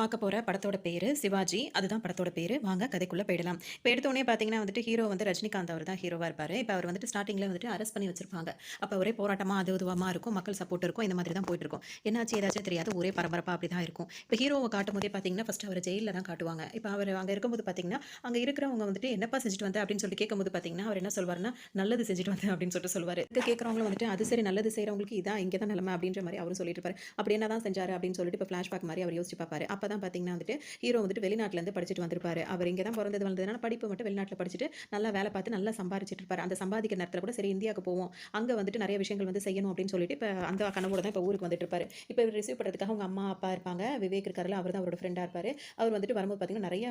பார்க்க போற படத்தோட பேரு சிவாஜி. அதுதான் படத்தோட பேரு. வாங்க கதைக்குள்ள போயிடலாம். இப்ப எடுத்தோனே பார்த்தீங்கன்னா வந்துட்டு, ஹீரோ வந்து ரஜினிகாந்த் அவர் தான் ஹீரோவா இருப்பாரு. இப்ப அவர் வந்துட்டு ஸ்டார்ட்டிங்ல வந்துட்டு அரெஸ்ட் பண்ணி வச்சிருப்பாங்க. அப்ப ஒரே போராட்டமா அது இதுவமா இருக்கும். மக்கள் சப்போர்ட் இருக்கும். இந்த மாதிரி தான் போயிட்டுருக்கும். என்னாச்சு ஏதாச்சும் தெரியாது. ஒரே பரபரப்பா அப்படிதான் இருக்கும். இப்ப ஹீரோவ காட்டும்போதே பார்த்தீங்கன்னா, ஃபர்ஸ்ட் அவர ஜெயில்ல தான் காட்டுவாங்க. இப்ப அவரு அங்க இருக்கும்போது பார்த்தீங்கன்னா, அங்க இருக்கிறவங்க வந்துட்டு, "என்னப்பா செஞ்சுட்டு வந்த?" அப்படின்னு சொல்லிட்டு கேட்கும்போது பார்த்தீங்கன்னா, அவர் என்ன சொல்வாருன்னா, "நல்லது செஞ்சுட்டு வந்தேன்" அப்படின்னு சொல்லிட்டு சொல்லுவாரு. இத கேட்கிறவங்களும் வந்துட்டு, "அது சரி நல்லது செய்றவங்களுக்கு இதான் இங்க தான் நிலைமை" அப்படின்ற மாரி அவரும் சொல்லிட்டு இருப்பாரு. அப்படி என்னதான் செஞ்சாரு அப்படின்னு சொல்லிட்டு இப்ப ஃபிளாஷ்பேக் மாரி அவர் யோசிச்சு பார்ப்பாரு. அப்பதான் பார்த்தீங்கன்னா வந்துட்டு ஹீரோ வந்துட்டு வெளிநாட்டிலேருந்து படிச்சுட்டு வந்திருப்பாரு. அவர் இங்க தான் பொறந்தது வளர்ந்ததுனால படிப்பு மட்டும் வெளிநாட்டில படிச்சுட்டு, நல்லா வேலை பார்த்து நல்லா சம்பாரிச்சுட்டு இருப்பாரு. அந்த சம்பாதிக்கிற நேரத்தில கூட சரி இந்தியாவுக்கு போவோம். அங்க வந்துட்டு நெறைய விஷயங்கள் வந்து செய்யணும் அப்படின்னு சொல்லிட்டு, இப்ப அந்த கனவோட தான் இப்ப ஊருக்கு வந்துட்டு இருப்பாரு. இப்ப இவர ரிசீவ் பண்றதுக்காக அவங்க அம்மா, அப்பா இருப்பாங்க. விவேக் இருக்காருல்ல, அவர் தான் அவரோட ஃப்ரெண்டா இருப்பாரு. அவர் வந்துட்டு வரும்போது பார்த்தீங்கன்னா, நெறைய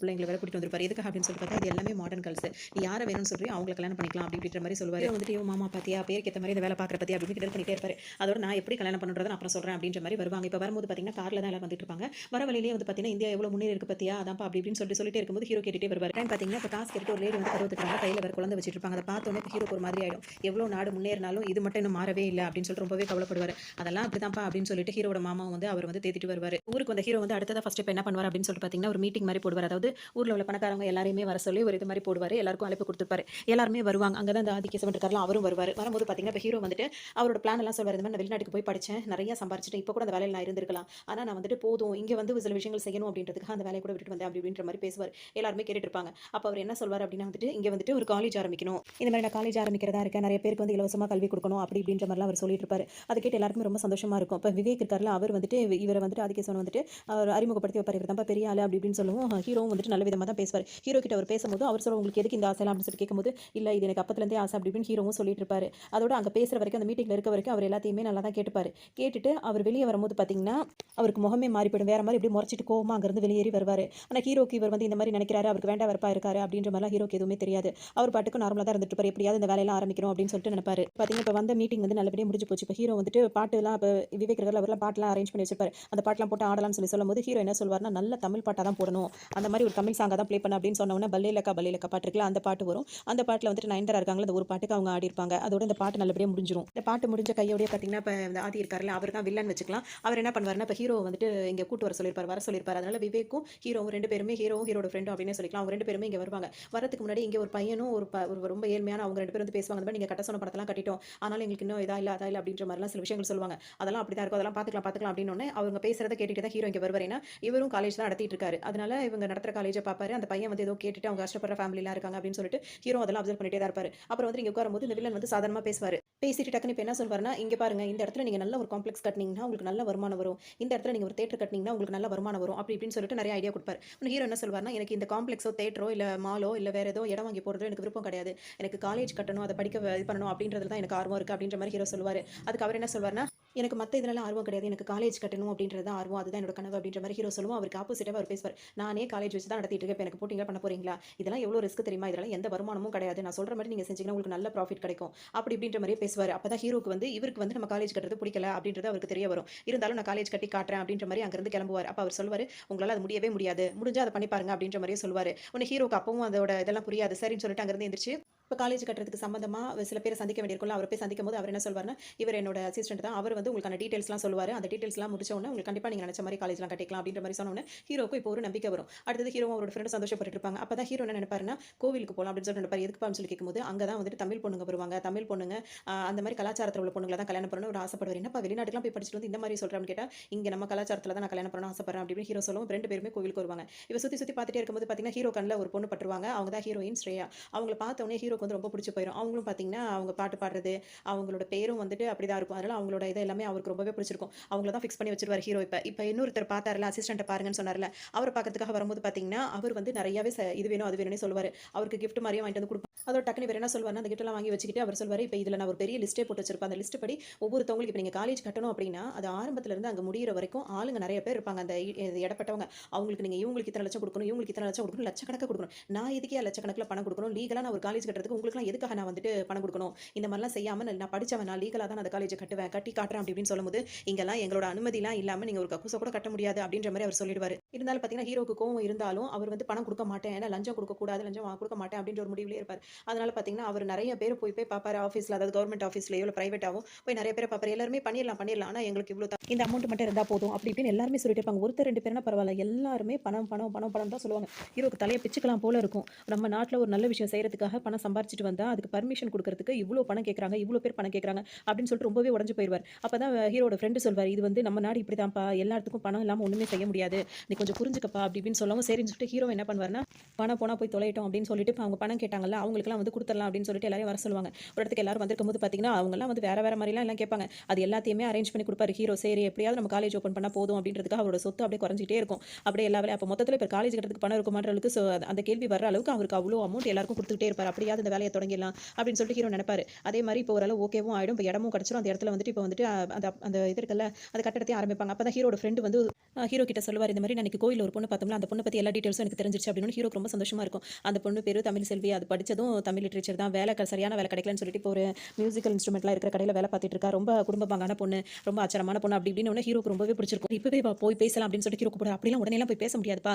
பிள்ளைங்கள வேற கூட்டிட்டு வந்திருப்பாரு. எதுக்காக அப்படின்னு சொல்லி பார்த்தா, இது எல்லாமே மாடர்ன் கேர்ள்ஸ். நீ யார வேணும்னு சொல்றியோ அவங்கள கல்யாணம் பண்ணிக்கலாம் அப்படி இப்படின்ற மாரி சொல்லுவாரு. ஹீரோ வந்துட்டு, "யோ மாமா பாத்தியா, பேருக்கு ஏத்த மாரி இந்த வேலை பார்க்குற பாத்தியா" அப்படி இப்படின்னு கிண்டல் பண்ணிட்டே இருப்பாரு. அதோட நான் எப்படி கல்யாணம் பண்ணணுன்றத நான் அப்புறம் சொல்றேன் அப்படின்ற மாரி வருவாங்க. இப்ப வரும்போது பார்த்தீங்கன்னா, கார்ல தான் எல்லாரும் வந்துட்டு இருப்பாங்க. வர வழியிலேயே வந்து பார்த்தீங்கன்னா, இந்தியா எவ்வளோ முன்னேறி இருக்கு பாத்தியா, அதான்ப்பா அப்படி இப்படின்னு சொல்லிட்டே இருக்கும்போது ஹீரோ கேட்டுட்டே வருவாரு. டைம் பார்த்தீங்கன்னா, இப்ப காசு கேட்டுட்டு ஒரு லேடி வந்து கதவு தட்டுறாங்க. கையில வேற குழந்தை வச்சுட்டு இருப்பாங்க. அத பார்த்தோனே இப்ப ஹீரோக்கு ஒரு மாதிரி ஆயிடும். எவ்வளோ நாடு முன்னேறினாலும் இது மட்டும் இன்னும் மாறவே இல்ல அப்படின்னு சொல்லிட்டு ரொம்பவே கவலைப்படுவாரு. அதெல்லாம் அப்படிதான்ப்பா அப்படின்னு சொல்லிட்டு ஹீரோவோட மாமாவும் வந்து அவர் வந்து தேத்திட்டு வருவாரு. ஊருக்கு வந்த ஹீரோ வந்து அடுத்ததா ஃபர்ஸ்ட் இப்ப என்ன பண்ணுவாரு அப்படின்னு சொல்லிட்டு பார்த்தீங்கன்னா, ஒரு மீட்டிங் மாரி போடுவாரு. அதாவது ஊர்ல உள்ள பணக்காரங்க எல்லாரையுமே வர சொல்லி ஒரு இது மாரி போடுவாரு. எல்லாருக்கும் அழைப்பு குடுத்துருப்பாரு. எல்லாருமே வருவாங்க. அங்க தான் இந்த ஆதிகேசவன் இருக்கார்ல, அவரும் வருவாரு. வரும்போது பார்த்தீங்கன்னா, இப்ப ஹீரோ வந்துட்டு அவரோட பிளான் எல்லாம் சொல்வாரு. இந்த மாரி நான் வெளிநாட்டுக்கு போய் படிச்சேன். நெறைய சம்பாரிச்சுட்டேன். இப்ப கூட அந்த வேலையில நான் இருந்திருக்கலாம். ஆனா நான் வந்துட்டு போதும். இங்க வந்து சில விஷயங்கள் செய்யணும் அப்படின்றதுக்காக அந்த வேலைய கூட விட்டுட்டு வந்தேன் அப்படி இப்படின்ற மாரி பேசுவாரு. எல்லாருமே கேட்டுட்டு இருப்பாங்க. அப்ப அவர் என்ன சொல்வாரு அப்படின்னா வந்துட்டு, இங்க வந்துட்டு ஒரு காலேஜ் ஆரம்பிக்கணும். இந்த மாரி நான் காலேஜ் ஆரம்பிக்கிறதா இருக்கேன். நெறைய பேருக்கு வந்து இலவசமா கல்வி குடுக்கணும் அப்படி இப்படின்ற மாரிலாம் அவர் சொல்லிட்டு இருப்பாரு. அத கேட்டு எல்லாருக்குமே ரொம்ப சந்தோஷமா இருக்கும். இப்ப விவேக் இருக்கார்ல, அவர் வந்துட்டு இவர வந்துட்டு ஆதிகேசவன் வந்துட்டு அவர் அறிமுகப்படுத்தி வைப்பாரு. இவர் தான்ப்பா பெரிய ஆளு அப்படி இப்படின்னு சொல்லவும், ஹீரோவும் வந்துட்டு நல்ல விதமா தான் பேசுவாரு. ஹீரோ கிட்ட அவர் பேசும்போது அவர் சொல்ல உங்களுக்கு எதுக்கு இந்த ஆசைலாம் அப்படின்னு சொல்லி கேட்கும்போது, இல்ல இது எனக்கு அப்பத்துல இருந்தே ஆசை அப்படி இப்படின்னு ஹீரோவும் சொல்லிட்டு இருப்பாரு. அதோட அங்க பேசுற வரைக்கும் அந்த மீட்டிங்ல இருக்க வரைக்கும் அவர் எல்லாத்தையுமே நல்லா தான் கேட்டுப்பாரு. கேட்டுட்டு அவர் வெளிய வரும்போது பார்த்தீங்கன்னா, அவருக்கு முகமே மாறி போயிடும். வேற மாரி இப்படியே முறைச்சிட்டு கோவமா அங்கிருந்து வெளியேறி வருவாரு. ஆனா ஹீரோக்கு இவர் வந்து இந்த மாரி நினைக்கிறாரு. அவருக்கு வேண்டா வெறுப்பா இருக்காரு அப்படின்ற மாரிலாம் ஹீரோக்கு எதுவுமே தெரியாது. அவர் பாட்டுக்கு நார்மலா தான் இருந்துட்டு இருப்பாரு. எப்படியாவது இந்த வேலையெல்லாம் ஆரம்பிக்கணும் அப்படின்னு சொல்லிட்டு நினைப்பாரு. பார்த்தீங்கன்னா, இப்ப வந்த மீட்டிங் வந்து நல்லபடியா முடிஞ்சு போச்சு. இப்ப ஹீரோ வந்துட்டு பாட்டுலாம் இப்ப விவேக் இருக்கார்ல, அவர்லாம் பாட்டுலாம் அரேஞ்ச் பண்ணி வச்சிருப்பாரு. அந்த பாட்டுலாம் போட்டு ஆடலாம்னு சொல்லும்போது, ஹீரோ என்ன சொல்வாருன்னா, நல்ல தமிழ் பாட்டா தான் போடணும். அந்த மாரி ஒரு தமிழ் சாங்கா தான் ப்ளே பண்ணு அப்படின்னு சொன்ன உடனே, பல்லே லக்கா பாட்டு இருக்குல்ல, அந்த பாட்டு வரும். அந்த பாட்டுல வந்துட்டு நயன்தாரா இருக்காங்கல்ல, அந்த ஒரு பாட்டுக்கு அவங்க ஆடியிருப்பாங்க. அதோட இந்த பாட்டு நல்லபடியா முடிஞ்சிரும். இந்த பாட்டு முடிஞ்ச கையோடயே பார்த்தீங்கன்னா, இப்ப இந்த ஆதி இருக்கார்ல, அவர் தான் வில்லன் வச்சுக்கலாம். அவர் என்ன பண்ணுவாருன்னா, இப்ப ஹீரோ வந்துட்டு இங்க கூட்டு வர சொல்லியிருப்பாரு. அதனால விவேக்கும், ஹீரோவும் 2 பேருமே ஹீரோவும், ஹீரோட ஃப்ரெண்டும் அப்படின்னே சொல்லிக்கலாம். அவங்க 2 பேருமே இங்க வருவாங்க. வரதுக்கு முன்னாடி இங்க ஒரு பையனும் ஒரு ரொம்ப ஏழ்மையான அவங்க 2 பேரும் வந்து பேசுவாங்க. இந்த மாரி நீங்க கட்ட சொன்ன பணத்தெல்லாம் கட்டிட்டோம். ஆனாலும் எங்களுக்கு இன்னும் இதா இல்ல, அதா இல்ல அப்படின்ற மாரிலாம் சில விஷயங்கள் சொல்லுவாங்க. அதெல்லாம் அப்படிதான் இருக்கும். அதெல்லாம் பார்த்துக்கலாம் அப்படின்னோனே, அவங்க பேசுறத கேட்டுட்டு தான் ஹீரோ இங்க வருவாரு. ஏன்னா, இவரும் காலேஜ் தான் நடத்திட்டு இருக்காரு. அதனால இவங்க நடத்துற காலேஜ பார்ப்பாரு. அந்த பையன் வந்து ஏதோ கேட்டுட்டு அவங்க கஷ்டப்படுற ஃபேமிலிலாம் இருக்காங்க அப்படின்னு சொல்லிட்டு, ஹீரோ அதெல்லாம் அப்சர்வ் பண்ணிட்டே தான் இருப்பாரு. அப்புறம் வந்து இங்க உட்காரும்போது இந்த வில்லன் வந்து சாதாரணமா பேசுவாரு. பேசிட்டு டக்குனு இப்ப என்ன சொல்வாருன்னா, "இங்க பாருங்க இந்த இடத்துல நீங்க நல்ல ஒரு காம்ப்ளெக்ஸ் கட்டுனீங்கன்னா, உங்களுக்கு நல்ல வருமானம் வரும். இந்த இடத்துல நீங்க ஒரு தியேட்டர் கட்டுனீங்கன்னா, உங்களுக்கு நல்ல வருமானம் வரும்." அப்படி இப்படின்னு சொல்லிட்டு நெறைய ஐடியா குடுப்பாரு. உடனே ஹீரோ என்ன சொல்வாருன்னா, "எனக்கு இந்த காம்ப்ளெக்ஸோ, தியேட்டரோ, இல்ல மாலோ, இல்ல வேற ஏதோ இடம் வாங்கி போடுறதோ எனக்கு விருப்பம் கிடையாது. எனக்கு காலேஜ் கட்டணும், அத படிக்க இது பண்ணணும் அப்படின்றதுல தான் எனக்கு ஆர்வம் இருக்கு." அப்படின்ற மாரி ஹீரோ சொல்லுவாரு. அதுக்கு அவர் என்ன சொல்வாருன்னா, "எனக்கு மத்த இதுலலாம் ஆர்வம் கிடையாது. எனக்கு காலேஜ் கட்டணும் அப்படின்றது தான் ஆர்வம். அதுதான் என்னோட கனவு." அப்படின்ற மாரி ஹீரோ சொல்லவும், அவருக்கு ஆப்போசிட்டாவே அவர் பேசுவாரு. "நானே காலேஜ் வச்சு தான் நடத்திட்டு இருக்கேன். இப்ப எனக்கு போட்டிங்களா பண்ண போறீங்களா? இதெல்லாம் எவ்வளோ ரிஸ்க் தெரியுமா? இதெல்லாம் எந்த வருமானமும் கிடையாது. நான் சொல்ற மாரி நீங்க செஞ்சீங்கன்னா உங்களுக்கு நல்ல ப்ராஃபிட் கிடைக்கும்." அப்படி இப்படின்ற மாரியே பேசுவாரு. அப்பதான் ஹீரோக்கு வந்து இவருக்கு வந்து நம்ம காலேஜ் கட்டுறது பிடிக்கல அப்படின்றது அவருக்கு தெரிய வரும். இருந்தாலும் நான் காலேஜ் கட்டி காட்டுறேன் அப்படின்ற மாரி அங்கிருந்து கிளம்புவாரு. அப்ப அவர் சொல்லுவாரு, "உங்களால அது முடியவே முடியாது. முடிஞ்சா அத பண்ணி பாருங்க." அப்படின்ற மாரியே சொல்லுவாரு. உடனே ஹீரோக்கு அப்பவும் அதோட இதெல்லாம் புரியாது. சரின்னு சொல்லிட்டு அங்கிருந்து எந்திரிச்சு இப்ப காலேஜ் கட்டுறதுக்கு சம்மந்தமா சில பேர சந்திக்க வேண்டியிருக்கும்ல. அவர போய் சந்திக்கும்போது அவர் என்ன சொல்வாருன்னா, "இவர் என்னோட அசிஸ்டன்ட் தான். அவர் வந்து உங்களுக்கான டீட்டெயில்ஸ்லாம் சொல்லுவாரு. அந்த டீட்டெயில்ஸ்லாம் முடிச்ச உடனே உங்களுக்கு கண்டிப்பா நீங்க நெனச்ச மாரி காலேஜ்லாம் கட்டிக்கலாம்." அப்படின்ற மாரி சொன்ன உடனே ஹீரோக்கும் இப்போ ஒரு நம்பிக்கை வரும். அடுத்தது ஹீரோவும் அவரோட ஃப்ரெண்டும் சந்தோஷப்பட்டுட்டு இருப்பாங்க. அப்பதான் ஹீரோ என்ன நெனைப்பாருன்னா, கோவிலுக்கு போலாம் அப்படின்னு சொல்லிட்டு நெனைப்பாரு. எதுக்குப்பான்னு சொல்லி கேட்கும்போது, அங்க தான் வந்துட்டு தமிழ் பொண்ணுங்க வருவாங்க. தமிழ் பொண்ணுங்க அந்த மாரி கலாச்சாரத்துல உள்ள பொண்ணுங்கள தான் கல்யாணம் பண்ணணும்னு ஒரு ஆசைப்படுவாரு. "என்னப்பா வெளிநாட்டுக்குலாம் போய் படிச்சுட்டு வந்து இந்த மாரி சொல்ற?" அப்படின்னு கேட்டா, "இங்க நம்ம கலாச்சாரத்துல தான் நான் கல்யாணம் பண்ணணும்னு ஆசைப்படுறேன்." அப்படி இப்படின்னு ஹீரோ சொல்லவும் 2 பேருமே கோவிலுக்கு வருவாங்க. இவ சுத்தி சுத்தி பார்த்துட்டே இருக்கும்போது பார்த்தீங்கன்னா, ஹீரோ கண்ல ஒரு பொண்ணு பட்டுருவாங்க. அவங்க தான் ஹீரோயின் ஸ்ரேயா. அவங்கள பார்த்த உடனே ஹீரோக்கு வந்து ரொம்ப புடிச்சு போயிரும். அவங்களும் பார்த்தீங்கன்னா, அவங்க பாட்டு பாடுறது, அவங்களோட பேரும் வந்துட்டு அப்படிதான் இருக்கும். அதனால அவங்களோட இது எல்லாமே அவருக்கு ரொம்பவே பிடிச்சிருக்கும். அவங்கள தான் ஃபிக்ஸ் பண்ணி வச்சுருவாரு ஹீரோ இப்ப. இப்ப இன்னொருத்தர் பார்த்தாருல்ல, அசிஸ்டன்ட்ட பாருங்கன்னு சொன்னார்ல, அவர பார்க்கறதுக்காக வரும்போது பார்த்தீங்கன்னா, அவர் வந்து நெறையாவே இது வேணும், அது வேணும்னே சொல்லுவாரு. அவருக்கு கிஃப்ட் மாரியும் வாங்கிட்டு வந்து குடுப்பாங்க. அதோட டக்குனு இவரு என்ன சொல்வாருன்னா, அந்த கிஃப்ட்லாம் வாங்கி வச்சுக்கிட்டு அவர் சொல்வாரு, "இப்ப இதுல நான் ஒரு பெரிய லிஸ்ட்டே போட்டு வச்சிருப்பேன். அந்த லிஸ்ட் படி ஒவ்வொருத்தவங்களுக்கு இப்ப நீங்க காலேஜ் கட்டணும் அப்படின்னா, அது ஆரம்பத்துல இருந்து அங்க முடியிற வரைக்கும் ஆளுங்க நெறைய பேர் இருப்பாங்க. அந்த எடப்பட்டவங்க. அவங்களுக்கு நீங்க இவங்களுக்கு இத்தன லட்சம் குடுக்கணும், இவங்களுக்கு இத்தன லட்சம் குடுக்கணும், லட்சக்கணக்கா குடுக்கணும். நான் எதுக்குய்யா லட்சக்கணக்குல பணம் குடுக்கணும்? லீகலா நான் ஒரு காலேஜ் கட்டுறதுக்கு உங்களுக்கெல்லாம் எதுக்காக நான் வந்துட்டு பணம் குடுக்கணும்? இந்த மாரிலாம் செய்யாம நான் படிச்சவன். நான் லீகலா தான் அந்த காலேஜ கட்டுவேன். கட்டி காட்டுறேன்." அப்படி இப்படின்னு சொல்லும்போது, "இங்கலாம் எங்களோட அனுமதிலாம் இல்லாம நீங்க ஒரு கக்கூச கூட கட்ட முடியாது." அப்படின்ற மாரி அவர் சொல்லிடுவாரு. இருந்தாலும் பார்த்தீங்கன்னா, ஹீரோக்கு கோவம் இருந்தாலும் அவர் வந்து பணம் குடுக்க மாட்டேன். ஏன்னா லஞ்சம் குடுக்கக்கூடாது, லஞ்சம் குடுக்க மாட்டேன் அப்படின்ற ஒரு முடிவிலே இருப்பாரு. அதனால பார்த்தீங்கன்னா, அவர் நெறைய பேர் போய் போய் பார்ப்பாரு ஆஃபீஸ்ல. அதாவது கவர்மெண்ட் ஆஃபீஸ்லயோ இல்ல பிரைவேட்டாவோ போய் நெறைய பேர பார்ப்பாரு. எல்லாருமே பண்ணிரலாம், பண்ணிரலாம். ஆனா எங்களுக்கு இவ்ளோ இந்த அமௌண்ட் மட்டும் இருந்தா போதும். அப்படி இப்படின்னு எல்லாருமே சொல்லிட்டே இருப்பாங்க. ஒருத்தர் 2 பேர்னா பரவால்ல. எல்லாருமே பணம், பணம், பணம், பணம் தான் சொல்லுவாங்க. ஹீரோக்கு தலைய பிச்சுக்கலாம் போல இருக்கும். நம்ம நாட்ல ஒரு நல்ல விஷயம் செய்றதுக்காக பணம் சம்பாரிச்சுட்டு வந்தா, அதுக்கு பர்மிஷன் குடுக்குறதுக்கு இவ்ளோ பணம் கேட்கறாங்க, இவ்ளோ பேர் பணம் கேட்கறாங்க அப்படின்னு சொல்லிட்டு ரொம்பவே உடைஞ்சு போயிருவாரு. அப்பதான் ஹீரோட ஃப்ரெண்ட் சொல்வாரு, "இது வந்து நம்ம நாடு இப்படிதான்ப்பா. எல்லாத்துக்கும் பணம் இல்லாம ஒண்ணுமே செய்ய முடியாது. நீ கொஞ்சம் புரிஞ்சுக்கப்பா" அப்படி இப்படின்னு சொல்லவும், சரின்னு சொல்லிட்டு ஹீரோ என்ன பண்ணுவாருன்னா, "பணம் போனா போய் தொலையட்டும்" அப்படின்னு சொல்லிட்டு, இப்ப அவங்க பணம் கேட்டாங்கல்ல, அவங்களுக்கெல்லாம் வந்து குடுத்துரலாம் அப்படின்னு சொல்லிட்டு எல்லாரையும் வர சொல்லுவாங்க. ஒரு இடத்துக்கு எல்லாரும் வந்திருக்கும்போது பார்த்தீங்கன்னா, அவங்கலாம் வந்து வேற வேற மாரிலாம் எல்லாம் கேட்பாங்க. அது எல்லாத்தையுமே அரேஞ்ச் பண்ணி குடுப்பாரு ஹீரோ. சரி எப்படியாவது நம்ம காலேஜ் ஓப்பன் பண்ணா போதும் அப்படின்றதுக்காக அவரோட சொத்து அப்படியே குறைஞ்சிட்டே இருக்கும். அப்படியே எல்லா வேலையும் அப்ப மொத்தத்துல இப்ப காலேஜ் கட்டுறதுக்கு பணம் இருக்குமான்ற அளவுக்கு அந்த கேள்வி வர்ற அளவுக்கு அவருக்கு அவ்ளோ அமௌண்ட் எல்லாருக்கும் குடுத்துக்கிட்டே இருப்பாரு. அப்படியாவது இந்த வேலைய தொடங்கிடலாம் அப்படின்னு சொல்லிட்டு ஹீரோ நெனைப்பாரு. அதே மாரி இப்போ ஓரளவு ஓகேவும் ஆயிடும். இப்ப இடமும் கிடைச்சிரும். அந்த இடத்துல வந்துட்டு இப்ப வந்துட்டு அந்த அந்த இது இருக்குல்ல, அந்த கட்டடத்தையும் ஆரம்பிப்பாங்க. அப்பதான் ஹீரோட ஃப்ரெண்ட் வந்து ஹீரோ கிட்ட சொல்லுவாரு. இந்த மாரி நான் இன்னைக்கு கோயில்ல ஒரு பொண்ணு பார்த்தோம்ல, அந்த பொண்ண பத்தி எல்லா டீடைல்ஸும் எனக்கு தெரிஞ்சிருச்சு அப்படின்னு ஹீரோக்கு ரொம்ப சந்தோஷமா இருக்கும். அந்த பொண்ணு பேரு தமிழ்செல்வி. அது படிச்சதும் தமிழ் லிட்டரேச்சர் தான். சரியான வேலை கிடைக்கலன்னு சொல்லிட்டு இப்போ ஒரு மியூசிக்கல் இன்ஸ்ட்ருமெண்ட்லாம் இருக்கிற கடையில வேலை பார்த்துட்டு இருக்கா. ரொம்ப குடும்ப பாங்கான பொண்ணு, ரொம்ப ஆச்சரியமான பொண்ணு அப்படி இப்படின்னு ஹீரோக்கு ரொம்பவே பிடிச்சிருக்கும். இப்பவே வா போய் பேசலாம் அப்படின்னு சொல்லிட்டு ஹீரோ கூப்பிடுறாரு. அப்படிலாம் உடனேலாம் போய் பேச முடியாதுப்பா.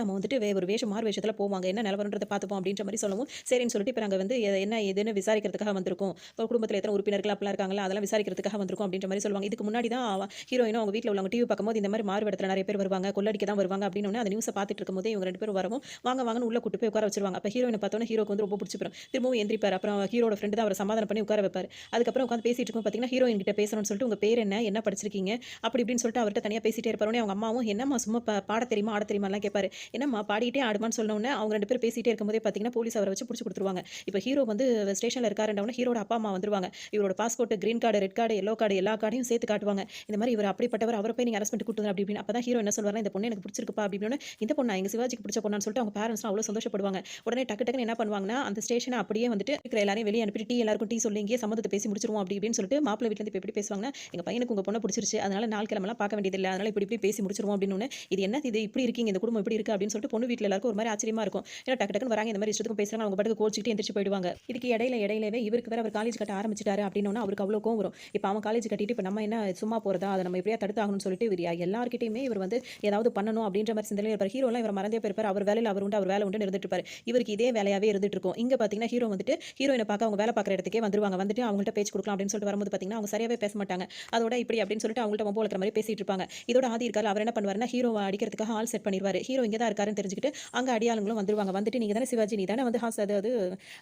நம்ம வந்துட்டு ஒரு மாறு வேஷத்துல போவாங்க. என்ன நிலவரன்றத பார்த்துப்போம் அப்படின்ற மாரி சொல்லவும், சரின்னு சொல்லிட்டு இப்ப நாங்க வந்து என்ன ஏதுன்னு விசாரிக்கிறதுக்காக வந்திருக்கோம். இப்போ குடும்பத்துல எத்தனை உறுப்பினர்கள் அப்படிலாம் இருக்காங்கல்ல, அதெல்லாம் விசாரிக்கிறதுக்காக வந்திருக்கோம் அப்படின்ற மாரி சொல்லுவாங்க. இதுக்கு முன்னாடி தான் ஹீரோயினும் அவங்க வீட்ல உள்ளவங்க டிவி பார்க்கும்போது இந்த மாரி மாறு வேடத்துல நிறைய பேர் வருவாங்க, கொள்ளடிக்க தான் வருவாங்க அப்படின்னு அந்த நியூஸ பார்த்துட்டு இருக்கும்போதே இவங்க 2 பேரும் வரவும், வாங்க வாங்கன்னு உள்ள கூட்டு போய் உட்கார வச்சிருவாங்க. அப்ப ஹீரோயின பார்த்தோனே ஹீரோக்கு வந்து ரொம்ப பிடிச்சு போயிரும். திரும்பவும் எந்திரிப்பாரு. அப்புறம் ஹீரோட ஃப்ரெண்ட் தான் அவர சமாதானம் பண்ணி உட்கார வைப்பாரு. அதுக்கப்புறம் உட்கார்ந்து பேசிட்டு இருக்கும்போது பார்த்தீங்கன்னா, ஹீரோயின் கிட்ட பேசணும்னு சொல்லிட்டு உங்க பேர் என்ன? என்ன படிச்சிருக்கீங்க? அப்படி இப்படின்னு சொல்லிட்டு அவர்ட்ட தனியா பேசிட்டே இருப்பாரு. உடனே அவங்க அம்மாவும் என்னம்மா சும்மா பாடத் தெரியுமா? ஆடத் தெரியுமாலாம் கேட்பாரு. என்னம்மா பாடிட்டே ஆடுமான்னு சொன்ன உடனே அவங்க 2 பேரும் பேசிட்டே இருக்கும்போதே பார்த்தீங்கன்னா, போலீஸ் அவர வச்சு புடிச்சு குடுத்துருவாங்க. இப்ப ஹீரோ வந்து ஸ்டேஷன்ல இருக்காருன்ன உடனே ஹீரோட அப்பா, அம்மா வந்துருவாங்க. இவரோட passport, green card, red card, yellow card எல்லா கார்டையும் சேர்த்து காட்டுவாங்க. இந்த மாரி இவர் அப்படிப்பட்டவர். அவர போய் நீங்க அரெஸ்ட் பண்ணிட்டு கூட்டு வாங்க அப்படி இப்படின்னு. அப்பதான் ஹீரோ என்ன சொல்வாருன்னா, இந்த பொண்ணு எனக்கு பிடிச்சிருக்குப்பா அப்படி இப்படின்னு. இந்த பொண்ணா? எங்க சிவாஜிக்கு பிடிச்ச பொண்ணான்னு சொல்லிட்டு அவங்க பேரண்ட்ஸ்லாம் அவ்வளோ சந்தோஷப்படுவாங்க. உடனே டக்கு டக்குன்னு என்ன பண்ணுவாங்கன்னா, அந்த ஸ்டேஷன அப்படியே வந்துட்டு இருக்கிற எல்லாரையும் வெளிய அனுப்பிட்டு எல்லாருக்கும் டீ சொல்லி இங்கேயே சம்மதத்த பேசி முடிச்சுருவோம் அப்படி இப்படின்னு சொல்லிட்டு மாப்பிள்ளை வீட்ல இருந்து இப்ப எப்படி பேசுவாங்கன்னா, எங்க பையனுக்கு உங்க பொண்ண பிடிச்சிருச்சு. அதனால நாள் கிழமைலாம் பார்க்க வேண்டியதில்ல. அதனால இப்படி இப்படி பேசி முடிச்சுருவோம் அப்படின்னு. இது என்னது இது இப்படி இருக்கீங்க? இந்த குடும்பம் இப்படி இருக்கு அப்படின்னு சொல்லிட்டு பொண்ணு வீட்ல எல்லாருக்கும் ஒரு மாரி ஆச்சரியமா இருக்கும். ஏன்னா டக்கு டக்குன்னு வராங்க இந்த மாரி இஷ்டத்துக்கு பேசுறாங்க. அவங்க பாட்டுக்கு கோச்சிக்கிட்டு எந்திரிச்சு போயிடுவாங்க. இதுக்கு இடையிலவே இவருக்கு வேற அவர் காலேஜ் கட்ட ஆரம்பிச்சுட்டாரு அப்படின்னோன அவருக்கு அவ்வளோ கோவம் வரும். இப்ப அவன் காலேஜ் கட்டிட்டு இப்ப நம்ம என்ன சும்மா போறதா? அத நம்ம எப்படியா தடுத்தாகணும்னு சொல்லிட்டு இவரு எல்லார்கிட்டயுமே இவர் வந்து ஏதாவது பண்ணணும் அப்படின்ற மாரி சிந்தனையில இருப்பாரு. ஹீரோலாம் இவர மறந்தே போயிருப்பாரு. அவர் வேலையில அவர் உண்டு, அவர் வேலை உண்டுன்னு இருந்துட்டு இருப்பாரு. இவருக்கு இதே வேலையாவே இருந்துட்டு இருக்கும். இங்க பார்த்தீங்கன்னா, ஹீரோ வந்துட்டு ஹீரோயின பார்க்க அவங்க வேலை பார்க்குற இடத்துக்கே வந்துருவாங்க. வந்துட்டு அவங்கள்ட்ட பேச்சு குடுக்கலாம் அப்படின்னு சொல்லிட்டு வரும்போது பார்த்தீங்கன்னா, அவங்க சரியாவே பேச மாட்டாங்க. அதோட இப்படி அப்படின்னு சொல்லிட்டு அவங்கள்ட்ட வம்பு வளர்க்குற மாரி பேசிட்டு இருப்பாங்க. இதோட ஆதி இருக்கார்ல, அவர் என்ன பண்ணுவாருன்னா, ஹீரோவ அடிக்கிறதுக்காக ஆள் செட் பண்ணிருவாரு. ஹீரோ இங்க தான் இருக்காருன்னு தெரிஞ்சுக்கிட்டு, அங்க அடியாளுங்களும் வந்துருவாங்க. வந்துட்டு நீங்க தானே சிவாஜி, நீ தானே வந்து அதாவது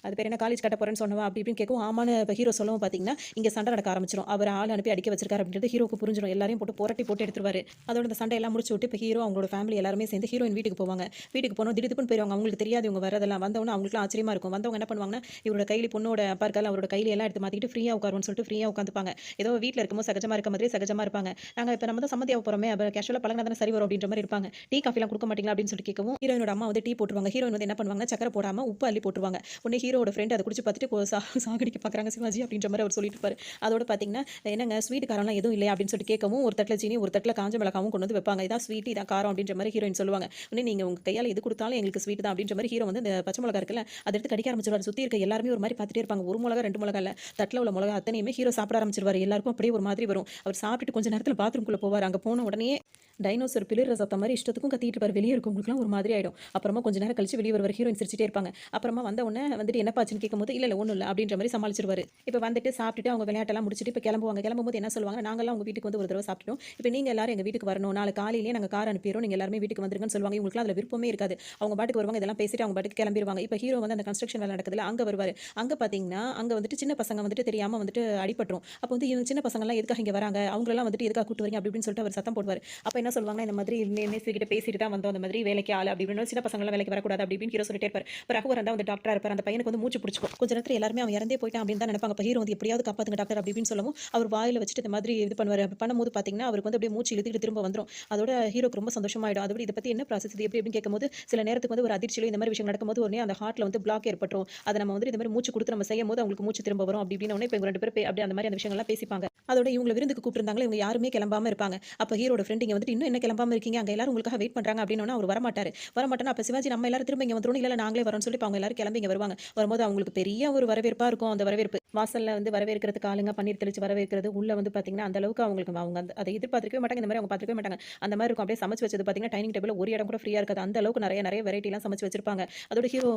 அது பேர் என்ன காலேஜ் கட்ட போறேன்னு சொன்னவா அப்படி இப்படின்னு கேட்கவும், ஆமான்னு இப்ப ஹீரோ சொல்லவும் பார்த்தீங்கன்னா, இங்க சண்டை நடக்க ஆரம்பிச்சுரும். அவர் ஆள் அனுப்பி அடிக்க வச்சிருக்காரு அப்படின்றது ஹீரோக்கு புரிஞ்சிரும். எல்லாரையும் போட்டு புரட்டி போட்டு எடுத்துருவாரு. அதோட இந்த சண்டை எல்லாம் முடிச்சு விட்டு இப்ப ஹீரோ அவங்களோட ஃபேமிலி எல்லாருமே சேர்ந்து ஹீரோயின் வீட்டுக்கு போவாங்க. வீட்டுக்கு போனோம் திடுதிப்புன்னு போயிருவாங்க. அவங்களுக்கு தெரியாது இவங்க வரதெல்லாம். வந்தவொன்னே அவங்களுக்குலாம் ஆச்சரியமா இருக்கும். வந்தவங்க என்ன பண்ணுவாங்கன்னா, இவரோட கைலி பொண்ணோட அப்பா இருக்கார்ல, அவரோட கைலி எல்லாம் எடுத்து மாத்திக்கிட்டு ஃப்ரீயா உட்காருவோம்னு சொல்லிட்டு ஃப்ரீயா உட்காந்துப்பாங்க. ஏதோ வீட்ல இருக்கும்போது சகஜமா இருக்க மாதிரியே சகஜமா இருப்பாங்க. நாங்க இப்ப நம்ம தான் சம்மதி ஆக போறோமே, அப்ப கேஷுவலா பழகுனா தானே சரி வரும் அப்படின்ற மாரி இருப்பாங்க. டீ, காஃபிலாம் குடுக்க மாட்டீங்களா அப்படின்னு சொல்லிட்டு கேட்கவும், ஹீரோயினோட அம்மா வந்து டீ போட்டுருவாங்க. ஹீரோயின் வந்து என்ன பண்ணுவாங்கன்னா, சக்கரை போடாம உப்பு அள்ளி போட்டுருவாங்க. உடனே ஹீரோவோட ஃப்ரெண்ட் அத குடிச்சு பார்த்துட்டு சாகடிக்க பார்க்குறாங்க சிவாஜி அப்படின்ற மாரி அவர் சொல்லிட்டு இருப்பாரு. அதோட பார்த்தீங்கன்னா, என்னங்க ஸ்வீட் காரம்லாம் எதுவும் இல்லையா அப்படின்னு சொல்லிட்டு கேட்கவும், ஒரு தட்டுல சீனி, ஒரு தட்டுல காஞ்ச மிளகாவும் கொண்டு வந்து வைப்பாங்க. இதான் ஸ்வீட், இதான் காரம் அப்படின்ற மாரி ஹீரோயின் சொல்லுவாங்க. உடனே நீங்க உங்க கையால எது குடுத்தாலும் எங்களுக்கு ஸ்வீட் தான் அப்படின்ற மாரி ஹீரோ வந்து இந்த பச்சை மிளகா இருக்குல்ல, அத எடுத்து கடிக்க ஆரம்பிச்சுருவாரு. சுத்தி இருக்க எல்லாருமே ஒரு மாரி பார்த்துட்டே இருப்பாங்க. 1 மிளகா, 2 மிளகா இல்ல. தட்டுல உள்ள மிளகா அத்தனையுமே ஹீரோ சாப்பிட ஆரம்பிச்சுருவாரு. எல்லாருக்கும் அப்படியே ஒரு மாதிரி வரும். அவர் சாப்பிட்டுட்டு கொஞ்ச நேரத்துல பாத்ரூம்குள்ள போவாரு. அங்க போன உடனே டைனோசர் பிளிர்ற சத்தம் மாரி இஷ்டத்துக்கும் கத்திட்டு இருப்பாரு. வெளிய இருக்கவங்களுக்குலாம் ஒரு மாதிரி ஆயிடும். அப்புறமா கொஞ்ச நேரம் கழிச்சு வெளிய வருவாரு. ஹீரோயின் சிரிச்சிட்டே இருப்பாங்க. அப்புறமா வந்த உடனே வந்துட்டு என்னப்பா ஆச்சுன்னு கேட்கும்போது, இல்ல ஒண்ணும் இல்ல அப்படின்ற மாரி சமாளிச்சுருவாரு. இப்ப வந்துட்டு சாப்பிட்டுட்டு அவங்க விளையாட்டெல்லாம் முடிச்சுட்டு இப்ப கிளம்புவாங்க. கிளம்பும்போது என்ன சொல்லுவாங்க, நாங்கலாம் உங்க வீட்டுக்கு வந்து ஒரு தடவ சாப்பிட்டுட்டோம். இப்ப நீங்க எல்லாரும் எங்க வீட்டுக்கு வரணும். நாளை காலையிலேயே நாங்க கார் அனுப்பிறோம். நீங்க எல்லாருமே வீட்டுக்கு வந்துருங்கன்னு சொல்லுவாங்க. இவங்களுக்குலாம் அதுல விருப்பமே இருக்காது. அவங்க பாட்டுக்கு வருவாங்க. இதெல்லாம் பேசிட்டு அவங்க பாட்டுக்கு கிளம்பிருவாங்க. இப்ப ஹீரோ வந்து அந்த கன்ஸ்ட்ரக்ஷன் வேலை நடக்குதுல, அங்க வருவாரு. அங்க பார்த்தீங்கன்னா, அங்க வந்துட்டு சின்ன பசங்க வந்துட்டு தெரியாம வந்துட்டு அடிபட்டுரும். அப்ப வந்து இவங்க சின்ன பசங்கலாம் எதுக்காக இங்க வராங்க? அவங்களலாம் வந்துட்டு எதுக்காக கூட்டு வரீங்க? அப்படி இப்படின்னு சொல்லிட்டு அவர் சத்தம் போடுவாரு. அப்ப என்ன சொல்லுவாங்கன்னா, இந்த மாதிரி மேஸ்திரி கிட்ட பேசிட்டு தான் வந்தோம். அந்த மாதிரி வேலைக்கு ஆளு அப்படி இப்படின்னு சின்ன பசங்கலாம் வேலைக்கு வரக்கூடாது அப்படி இப்படின்னு ஹீரோ சொல்லிட்டே இருப்பாரு. இப்ப ரகுவரன் தான் வந்து டாக்டரா இருப்பாரு. அந்த பையனுக்கு வந்து மூச்சு பிடிச்சுக்கும். கொஞ்ச நேரத்துல எல்லாருமே அவன் இறந்தே போயிட்டான் அப்படின்னு தான் நினைப்பாங்க. அப்ப ஹீரோ வந்து எப்படியாவது காப்பாத்துங்க டாக்டர் அப்படி இப்படின்னு சொல்லவும், அவர் வாயில வச்சுட்டு இந்த மாதிரி இது பண்ணுவாரு. அப்படி பண்ணும்போது பார்த்தீங்கன்னா, அவருக்கு வந்து அப்படியே மூச்சு இழுத்துட்டு திரும்ப வந்துரும். அதோட ஹீரோக்கு ரொம்ப சந்தோஷமாயிடும். அதோட இத பத்தி என்ன ப்ராசஸ் இது எப்படி எப்படின்னு கேட்கும்போது, சில நேரத்துக்கு வந்து ஒரு அதிர்ச்சியிலோ இந்த மாதிரி விஷயம் நடக்கும்போது உடனே அந்த ஹார்ட்ல வந்து பிளாக் ஏற்பட்டுரும். அத நம்ம வந்து இந்த மாதிரி மூச்சு குடுத்து நம்ம செய்யும்போது அவங்களுக்கு மூச்சு திரும்ப வரும். அப்படி இப்படின்னு உடனே இப்ப இவங்க 2 பேரும் அப்படியே அந்த மாதிரி அந்த விஷயங்கள்லாம் பேசிப்பாங்க. அதோட இவங்கள விருந்துக்கு கூப்பிட்டுருந்தாங்களே, இவங்க யாருமே கிளம்பாம இருப்பாங்க. அப்ப ஹீரோட ஃப்ரெண்ட் இங்க வந்துட்டு வந்துட்டு இன்னும் என்ன கிளம்பாம இருக்கீங்க? அங்க எல்லாரும் உங்களுக்காக வெயிட் பண்றாங்க அப்டின்னோன அவர் வரமாட்டாரு. வரமாட்டோன அப்ப சிவாஜி நம்ம எல்லாரும் திரும்ப இங்க வந்துருவோம். இல்ல நாங்களே வரோம்னு சொல்லிட்டு அவங்க எல்லாரும் கிளம்பி இங்க வருவாங்க. வரும்போது அவங்களுக்கு பெரிய ஒரு வரவேற்பா இருக்கும். அந்த வரவேற்பு. வாசல்ல வந்து வரவேற்கிறதுக்கு ஆளுங்க பன்னீர் தெளிச்சு வரவேற்கிறது. உள்ள வந்து பார்த்தீங்கன்னா, அந்த அளவுக்கு அவங்களுக்கு அவங்க அத எதிர்பார்த்திருக்கவே மாட்டாங்க. இந்த மாரி அவங்க பார்த்திருக்கவே மாட்டாங்க. அந்த மாரி இருக்கும். அப்படியே சமைச்சு வச்சது பார்த்தீங்கன்னா, டைனிங் டேபிள்ல ஒரு இடம் கூட ஃப்ரீயா இருக்காது. அந்த அளவுக்கு நெறைய வெரைட்டிலாம் சமைச்சு வச்சிருப்பாங்க. அதோட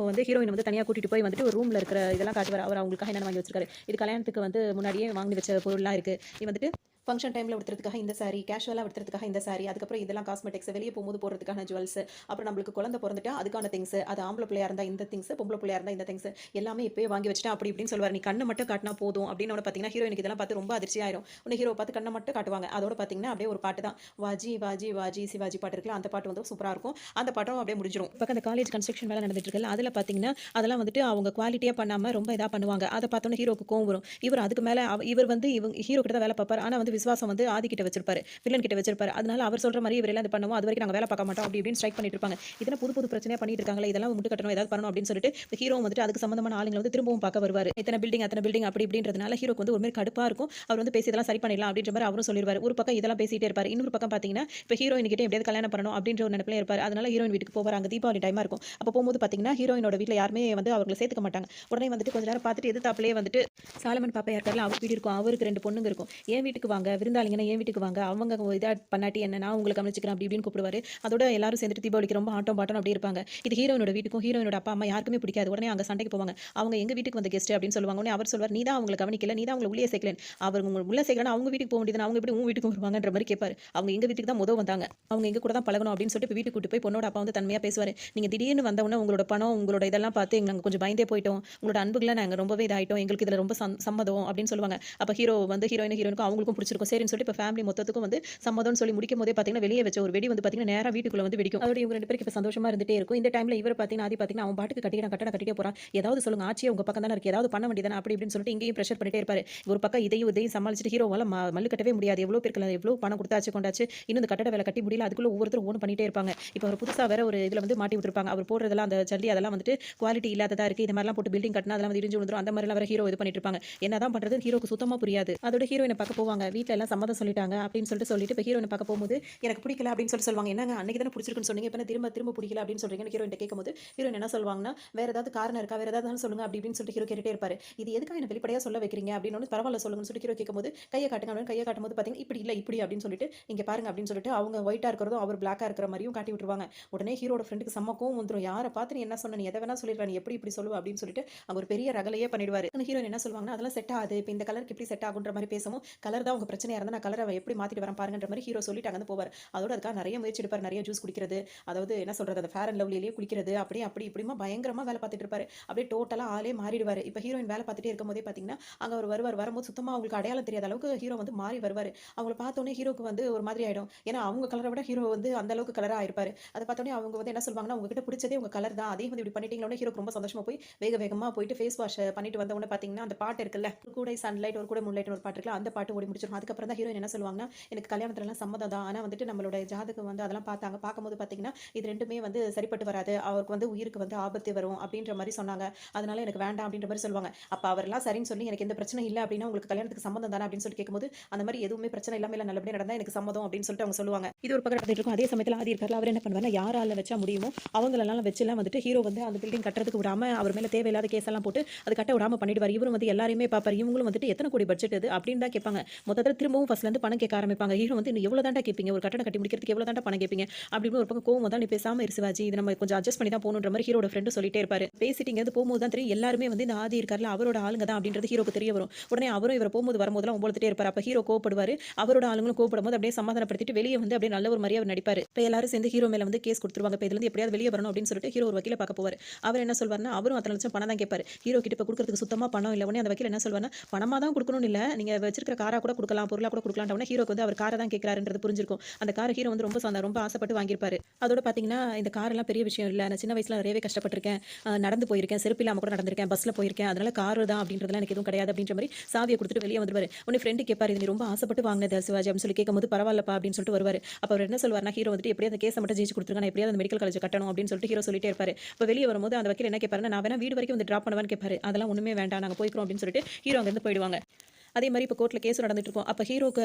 ஹீரோயின் வந்து தனியா கூட்டிட்டு போய் வந்துட்டு ஒரு ரூம்ல இருக்கிற இதெல்லாம் காட்டுவாரு. அவர் அவங்களுக்காக என்னென்ன வாங்கி வச்சிருக்காரு. இது கல்யாணத்துக்கு வந்து முன்னாடியே வாங்கி வச்ச பொருள்லாம் இருக்கு. இது வந்துட்டு ஃபங்ஷன் டைம்ல உடுத்துறதுக்காக இந்த சாரி, கேஷுவலா உடுத்துறதுக்காக இந்த சாரி, அதுக்கப்புறம் இதெல்லாம் காஸ்மெட்டிக்ஸ், வெளிய போம்போது போடுறதுக்கான ஜுவல்ஸ், அப்புறம் நம்மளுக்கு குழந்தை பொறந்துட்டா அதுக்கான திங்ஸ், அது ஆம்பள பிள்ளையா இருந்தா இந்த திங்ஸ், பொம்பள பிள்ளையா இருந்தா இந்த திங்ஸ் எல்லாமே இப்பயே வாங்கி வச்சுட்டேன் அப்படி இப்படின்னு சொல்லுவாரு. நீ கண்ண மட்டும் காட்டினா போதும் அப்படின்னு பார்த்தீங்கன்னா, ஹீரோயினுக்கு இதெல்லாம் பார்த்து ரொம்ப அதிர்ச்சி ஆயிரும். உடனே ஹீரோவ பார்த்து கண்ண மட்டும் காட்டுவாங்க. அதோட பார்த்தீங்கன்னா, அப்படியே ஒரு பாட்டு தான். வாஜி வாஜி வாஜி சிவாஜி பாட்டு இருக்குல்ல, அந்த பாட்டு வந்து சூப்பரா இருக்கும். அந்த பாட்டும் அப்படியே முடிஞ்சிரும். பக்கம் அந்த காலேஜ் கன்ஸ்ட்ரக்ஷன் வேலை நடந்துட்டு இருக்குல்ல, அதுல பார்த்தீங்கன்னா, அதெல்லாம் வந்துட்டு அவங்க குவாலிட்டியா பண்ணாம ரொம்ப இதா பண்ணுவாங்க. அத பார்த்தோனே ஹீரோக்கு கோவம் வரும். இவர் அதுக்கு மேல இவர் வந்து ஹீரோ கிட்ட தான் வேலை பார்ப்பாரு. ஆனா வந்து விசுவாசம் வந்து ஆதி கிட்ட வச்சிருப்பாரு. வில்லன் கிட்ட வச்சிருப்பாரு. அதனால அவர் சொல்ற மாரி இவர் எல்லாம் இது பண்ணுவோம். அதுவரைக்கும் நாங்க வேலை பார்க்க மாட்டோம். அப்படி இப்படின்னு ஸ்ட்ரைக் பண்ணிட்டு இருப்பாங்க. இதெல்லாம் புது பிரச்சனையா பண்ணிட்டு இருக்காங்களே, இதெல்லாம் முட்டு கட்டணும், ஏதாவது பண்ணணும் அப்படின்னு சொல்லிட்டு ஹீரோ வந்துட்டு அதுக்கு சம்பந்தமான ஆளுங்களை வந்து திரும்பவும் பார்க்க வருவாரு. இத்தனை பில்டிங் அப்படி இப்படின்றதுனால ஹீரோக்கு வந்து ஒரு மாதிரி கடுப்பா இருக்கும். அவர் வந்து பேசி இதெல்லாம் சரி பண்ணிடலாம் அப்படின்ற மாதிரி அவரும் சொல்லிடுவாரு. ஒரு பக்கம் இதெல்லாம் பேசிட்டே இருப்பாரு. இன்னொரு பக்கம் பாத்தீங்கன்னா, இப்ப ஹீரோயின் கிட்ட எப்படியாவது கல்யாணம் பண்ணணும் அப்படின்ற ஒரு நினைப்புல இருப்பாரு. அதனால ஹீரோயின் வீட்டுக்கு போவாரு. அங்க தீபாவளி டைமா இருக்கும். அப்ப போகும்போது பாத்தீங்கன்னா, ஹீரோயினோட வீட்ல யாருமே வந்து அவங்களை சேர்த்துக்க மாட்டாங்க. உடனே வந்துட்டு கொஞ்ச நேரம் பார்த்துட்டு எதிர்த்தாப்புலயே வந்துட்டு சாலமன் பாப்பையா இருக்கார்ல, அவர் வீடு இருக்கும். அவருக்கு 2 பொண்ணுங்க இருக்கும். என் வீட்டுக்கு வாங்க, விருந்தாளிங்கன்னா என் வீட்டுக்கு வாங்க. அவங்க இதா பண்ணாட்டி என்ன, நான் உங்களை கவனிச்சுக்கிறேன் அப்படி இப்படின்னு கூப்பிடுவாரு. அதோட எல்லாரும் சேர்ந்துட்டு தீபாவளிக்கு ரொம்ப ஆட்டம் பாட்டம் அப்படி இருப்பாங்க. இது ஹீரோயினோட வீட்டுக்கும் ஹீரோயினோட அப்பா அம்மா யாருக்குமே பிடிக்காது. உடனே அங்க சண்டைக்கு போவாங்க. அவங்க எங்க வீட்டுக்கு வந்த கெஸ்ட் அப்படின்னு சொல்லுவாங்க. உடனே அவர் சொல்வார், நீ தான் அவங்களை கவனிக்கல, நீ தான் அவங்களை உள்ளே சேர்க்கல. அவர் உங்களை உள்ள சேர்க்கலன்னா அவங்க வீட்டுக்கு போக வேண்டியது, அவங்க எப்படி உன் வீட்டுக்கு வருவாங்கன்ற மாதிரி கேட்பாரு. அவங்க எங்க வீட்டுக்கு தான் வந்தாங்க. அவங்க எங்க கூட தான் பழகணும் அப்படின்னு சொல்லிட்டு இப்ப வீட்டுக்கு கூட்டு போய் பொண்ணோட அப்பா வந்து தன்மையா பேசுவாரு. நீங்க திடீர்னு வந்த உடனே உங்களோட பணம், உங்களோட இதெல்லாம் பார்த்து நாங்க கொஞ்சம் பயந்தே போயிட்டோம். உங்களோட அன்புகளை நாங்க ரொம்பவே இதாயிட்டோம். எங்களுக்கு இதுல ரொம்ப சம்மதம் அப்படின்னு சொல்லுவாங்க. அப்ப ஹீரோ வந்து ஹீரோயினுக்கும் அவங்களுக்கும் பிடிச்சிருக்கும். சரின்னு சொல்லிட்டு இப்ப ஃபேமிலி மொத்தத்துக்கும் வந்து சம்மதம்னு சொல்லி முடிக்கும் போதே பாத்தீங்கன்னா, வெளியே வச்ச ஒரு வெடி வந்து பாத்தீங்கன்னா நேரா வீட்டுக்குள்ள வந்து வெடிக்கும். அதோட இவங்க 2 பேருக்கு இப்ப சந்தோஷமா இருந்துட்டே இருக்கும். இந்த டைம்ல இவர் பாத்தீங்கன்னா, ஆதி பாத்தீங்கன்னா, அவன் பாட்டுக்கு கட்டடம் கட்டிட்டே போறான். ஏதாவது சொல்லுங்க, ஆச்சியே உங்க பக்கம் தானே இருக்கு, ஏதாவது பண்ண வேண்டியதானே அப்படி இப்படின்னு சொல்லிட்டு இங்கேயும் பிரஷர் பண்ணிட்டே இருப்பாரு. ஒரு பக்கம் இதையும் சமாளிச்சுட்டு ஹீரோவால மல்லு கட்டவே முடியாது. எவ்வளவு பேருக்கு எவ்வளவு பணம் கொடுத்தாச்சு கொண்டாச்சு, இன்னும் இந்த கட்டட வேலை கட்டி முடியல. அதுக்குள்ள ஒவ்வொருத்தரும் ஓன் பண்ணிட்டே இருப்பாங்க. இப்ப அவர் புதுசா வேற ஒரு இதுல வந்து மாட்டி விட்டுருப்பாங்க. அவர் போடுறதெல்லாம் அந்த ஜல்லி அதெல்லாம் வந்துட்டு குவாலிட்டி இல்லாததா இருக்கு. இந்த மாதிரிலாம் போட்டு பில்டிங் கட்டினா அதெல்லாம் வந்து இடிஞ்சு விழுந்துரும். அந்த மாதிரிலாம் வேற ஹீரோ இது பண்ணிட்டு இருப்பாங்க. என்னதான் பண்றது ஹீரோக்கு சுத்தமா புரியாது. அதோட ஹீரோயினை பார்க்க போவாங்க. வீட்ல எல்லாம் சம்மதம் சொல்லிட்டாங்க அப்படின்னு சொல்லிட்டு இப்ப ஹீரோயினை பார்க்க போகும்போது எனக்கு பிடிக்கல அப்படின்னு சொல்லுவாங்க. என்னங்க அன்னைக்கு தானே பிடிச்சிருக்குன்னு சொன்னீங்க, இப்ப திரும்ப பிடிக்கல அப்படின்னு சொல்றீங்கன்னு ஹீரோயின் கேட்கும்போது ஹீரோயின் என்ன சொல்லுவாங்கன்னா, வேற ஏதாவது காரணம் இருக்கா, வேற ஏதாவது சொல்லுங்க அப்படி இப்படின்னு சொல்லிட்டு ஹீரோ கேட்டுட்டே இருப்பாரு. இது எதுக்காக என்ன வெளிப்படையா சொல்ல வைக்கிறீங்க அப்படின்னு பரவாயில்ல சொல்லுங்கன்னு சொல்லிட்டு ஹீரோ கேட்கும்போது கையை காட்டுங்க அப்படின்னு கையை காட்டும்போது பாத்தீங்கன்னா இப்படி இல்ல இப்படி அப்படின்னு சொல்லிட்டு இங்க பாருங்க அப்படின்னு சொல்லிட்டு அவங்க ஒயிட்டா இருக்கிறதும் அவர் பிளாக்கா இருக்கிற மாதிரியும் காட்டி விட்டுருவாங்க. உடனே ஹீரோட ஃப்ரெண்டுக்கு செம்ம கோவம் வந்துரும். யாரை பார்த்து நீ என்ன சொன்ன, நீ எதை வேணா சொல்லிடுற, நீ எப்படி இப்படி சொல்லுவ அப்படின்னு சொல்லிட்டு அங்க ஒரு பெரிய ரகலையே பண்ணிடுவாரு. ஹீரோயின் என்ன சொல்லுவாங்கன்னா, அதெல்லாம் செட் ஆகுது, இப்போ இந்த கலருக்கு எப்படி செட் ஆகுன்ற மாதிரி பேசவும், கலர் தான் உங்க பிரச்சனையா இருந்தா நான் கலரை எப்படி மாத்திட்டு வரேன் பாருங்கன்ற மாதிரி ஹீரோ சொல்லிட்டு அங்க போவார். அதோட அதுக்காக நிறைய முயற்சி எடுப்பார். நிறைய ஜூஸ் குடிக்கிறது, அதாவது என்ன சொல்றது, அந்த ஃபேர் அண்ட் லவ்லியிலேயே குளிக்கிறது, அப்படியே அப்படி இப்படிமா பயங்கரமா வேலை பார்த்துட்டு இருப்பாரு. அப்படியே டோட்டலா ஆளே மாறிடுவாரு. இப்போ ஹீரோயின் வேலை பார்த்துட்டே இருக்கும் போதே பாத்தீங்கன்னா, அங்க அவர் வரும்போது சுத்தமா அவங்களுக்கு அடையாளம் தெரியாத அளவுக்கு ஹீரோ வந்து மாறி வருவாரு. அவங்கள பார்த்தோன்னே ஹீரோக்கு வந்து ஒரு மாதிரி ஆயிடும். ஏன்னா அவங்க கலரை விட ஹீரோ வந்து அந்த அளவுக்கு கலரா ஆயிருப்பாரு. அதை பார்த்தோன்னே அவங்க வந்து என்ன சொல்லுவாங்கன்னா, உங்ககிட்ட பிடிச்சதே உங்க கலர் தான், அதே வந்து இப்படி பண்ணிட்டீங்களோட ஹீரோக்கு ரொம்ப சந்தோஷமா போய் வேகமா போயிட்டு ஃபேஸ் வாஷ் பண்ணிட்டு வந்த உடனே பாத்தீங்கன்னா, அந்த பாட்டு இருக்குல்ல, ஒரு கூட சன்லைட் ஒரு கூட மூன்லைட் ஒரு பாட்டு இருக்குல்ல, அந்த பாட்டு ஓடி முடிச்சிடும். அதுக்கப்புறம் தான் ஹீரோயின் என்ன சொல்லுவாங்கன்னா, எனக்கு கல்யாணத்துல எல்லாம் சம்மதம் தான், ஆனா வந்துட்டு நம்மளோட ஜாதகம் வந்து அதெல்லாம் பார்த்தாங்க. பார்க்கும்போது பாத்தீங்கன்னா இது ரெண்டுமே வந்து சரிப்பட்டு வராது, அவருக்கு வந்து உயிருக்கு வந்து ஆபத்து வரும் அப்படின்ற மாதிரி சொன்னாங்க. அதனால எனக்கு வேண்டாம் அப்படின்ற மாதிரி சொல்லுவாங்க. அப்ப அவரெல்லாம் சரின்னு சொல்லி எனக்கு எந்த பிரச்சனை இல்லை அப்படின்னா உங்களுக்கு கல்யாணத்துக்கு சம்மதம் தானே அப்படின்னு சொல்லி கேட்கும்போது, அந்த மாதிரி எதுவுமே பிரச்சனை இல்லாம இல்ல நல்லபடியா நடந்தா எனக்கு சம்மதம் அப்படின்னு சொல்லிட்டு அவங்க சொல்லுவாங்க. இது ஒரு பக்கம் நடந்துட்டு இருக்கும். அதே சமயத்துல ஆதி இருக்கார்ல, அவர் என்ன பண்ணுவாருன்னா, யாரால வச்சா முடியுமோ அவங்களெல்லாம் வச்சுலாம் வந்துட்டு ஹீரோ வந்து அந்த பில்டிங் கட்டுறதுக்கு விடாம அவர் மேல தேவையில்லாத கேஸ் எல்லாம் போட்டு அது கட்ட விடாம பண்ணிடுவார். இவரும் வந்து எல்லாரையுமே பார்ப்பார். இவங்களும் வந்துட்டு எத்தனை கோடி பட்ஜெட் இது அப்படின்னு தான் கேட்பாங்க. மொத்தத்தில் திரும்பவும் ஃபர்ஸ்ட்ல இருந்து பணம் கேட்க ஆரம்பிப்பாங்க. ஹீரோ வந்து இன்னும் எவ்வளவு தாண்டா கேட்பீங்க, ஒரு கட்டடம் கட்டி முடிக்கிறதுக்கு எவ்வளவு தாண்டா பணம் கேட்பீங்க அப்படின்னு ஒரு பக்கம் கோவம் தான், நீ பேசாம இரு சிவாஜி, இது நம்ம கொஞ்சம் அட்ஜஸ்ட் பண்ணி தான் போகணுன்ற மாதிரி ஹீரோட ஃப்ரெண்டு சொல்லிட்டே இருப்பாரு. பேசிட்டு இங்க போகும்போது தான் தெரியும் எல்லாருமே வந்து இந்த ஆதி இருக்கார்ல அவரோட ஆளுங்க தான் அப்படின்றது ஹீரோக்கு தெரிய வரும். உடனே அவரும் இவர போகும்போது வரும்போதெல்லாம் ஒம்பளத்துட்டே இருப்பாரு. அப்ப ஹீரோ கோவப்படுவாரு. அவரோட ஆளுங்களும் கோவப்படும்போது அப்படியே சமாதானப்படுத்திட்டு வெளியே வந்து அப்படியே நல்ல ஒரு மாதிரியா அவர் நடிப்பாரு. இப்ப எல்லாரும் சேர்ந்து ஹீரோ மேல வந்து கேஸ் கொடுத்துருவாங்க. இப்ப இதுல இருந்து எப்படியாவது வெளியே வரணும் அப்படின்னு சொல்லிட்டு ஹீரோ ஒரு வக்கீல பார்க்க போவாரு. அவர் என்ன சொல்வாருன்னா, அவரும் அத்தனை லட்சம் பணம் தான் கேட்பாரு. ஹீரோ கிட்ட இப்ப கொடுக்கறதுக்கு சுத்தமா பணம் இல்ல. உடனே அந்த வக்கீல் என்ன சொல்வாருன்னா, பணமா தான் கொடுக்கணும்னு இல்ல, நீங்க வச்சிருக்கிற காரா கூட கொடுக்கலாம், பொருளா கூட கொடுக்கலாம். ஹீரோக்கு வந்து அவர் காரை தான் கேட்கிறாருன்றது புரிஞ்சிருக்கும். அந்த காரை ஹீரோ வந்து ரொம்ப ஆசைப்பட்டு வாங்கியிருப்பாரு. அதோட பாத்தீங்கன்னா இந்த கார் எல்லாம் பெரிய விஷயம் இல்ல, நான் சின்ன வயசுல நிறையவே கஷ்டப்பட்டிருக்கேன், நடந்து போயிருக்கேன், செருப்பு இல்லாம கூட நடந்திருக்கேன், பஸ்ல போயிருக்கேன், அதனால கார் தான் அப்படின்றதுலாம் எனக்கு எதுவும் கிடையாது அப்படின்ற மாதிரி சாவியை கொடுத்துட்டு வெளியே வந்துருவாரு. உடனே ஃப்ரெண்டு கேட்பாரு, இது நீ ரொம்ப ஆசைப்பட்டு வாங்கினது சிவாஜி அப்படின்னு சொல்லி கேட்கும்போது, பரவாயில்லப்பா அப்படின்னு சொல்லிட்டு வருவாரு. அப்ப அவர் என்ன சொல்வாருன்னா, ஹீரோ வந்துட்டு எப்படியாவது அந்த கேஸை மட்டும் ஜெயிச்சு கொடுத்துருங்க, நான் எப்படியாவது அந்த மெடிக்கல் காலேஜ் கட்டணும் அப்படின்னு சொல்லிட்டு ஹீரோ சொல்லிட்டே இருப்பாரு. அப்ப வெளியே வரும்போது அந்த வக்கீல் என்ன கேட்பாருன்னா, நான் வேணா வீடு வரைக்கும் வந்து டிராப் பண்ணுவான்னு கேட்பாரு. அதெல்லாம் ஒண்ணுமே வேண்டாம், நாங்க போய்க்கிறோம் அப்படின்னு சொல்லிட்டு ஹீரோ அங்கிருந்து போயிடுவாங்க. அதே மாதிரி இப்போ கோர்ட்டில் கேஸ் நடந்துட்டு இருக்கும். அப்போ ஹீரோக்கு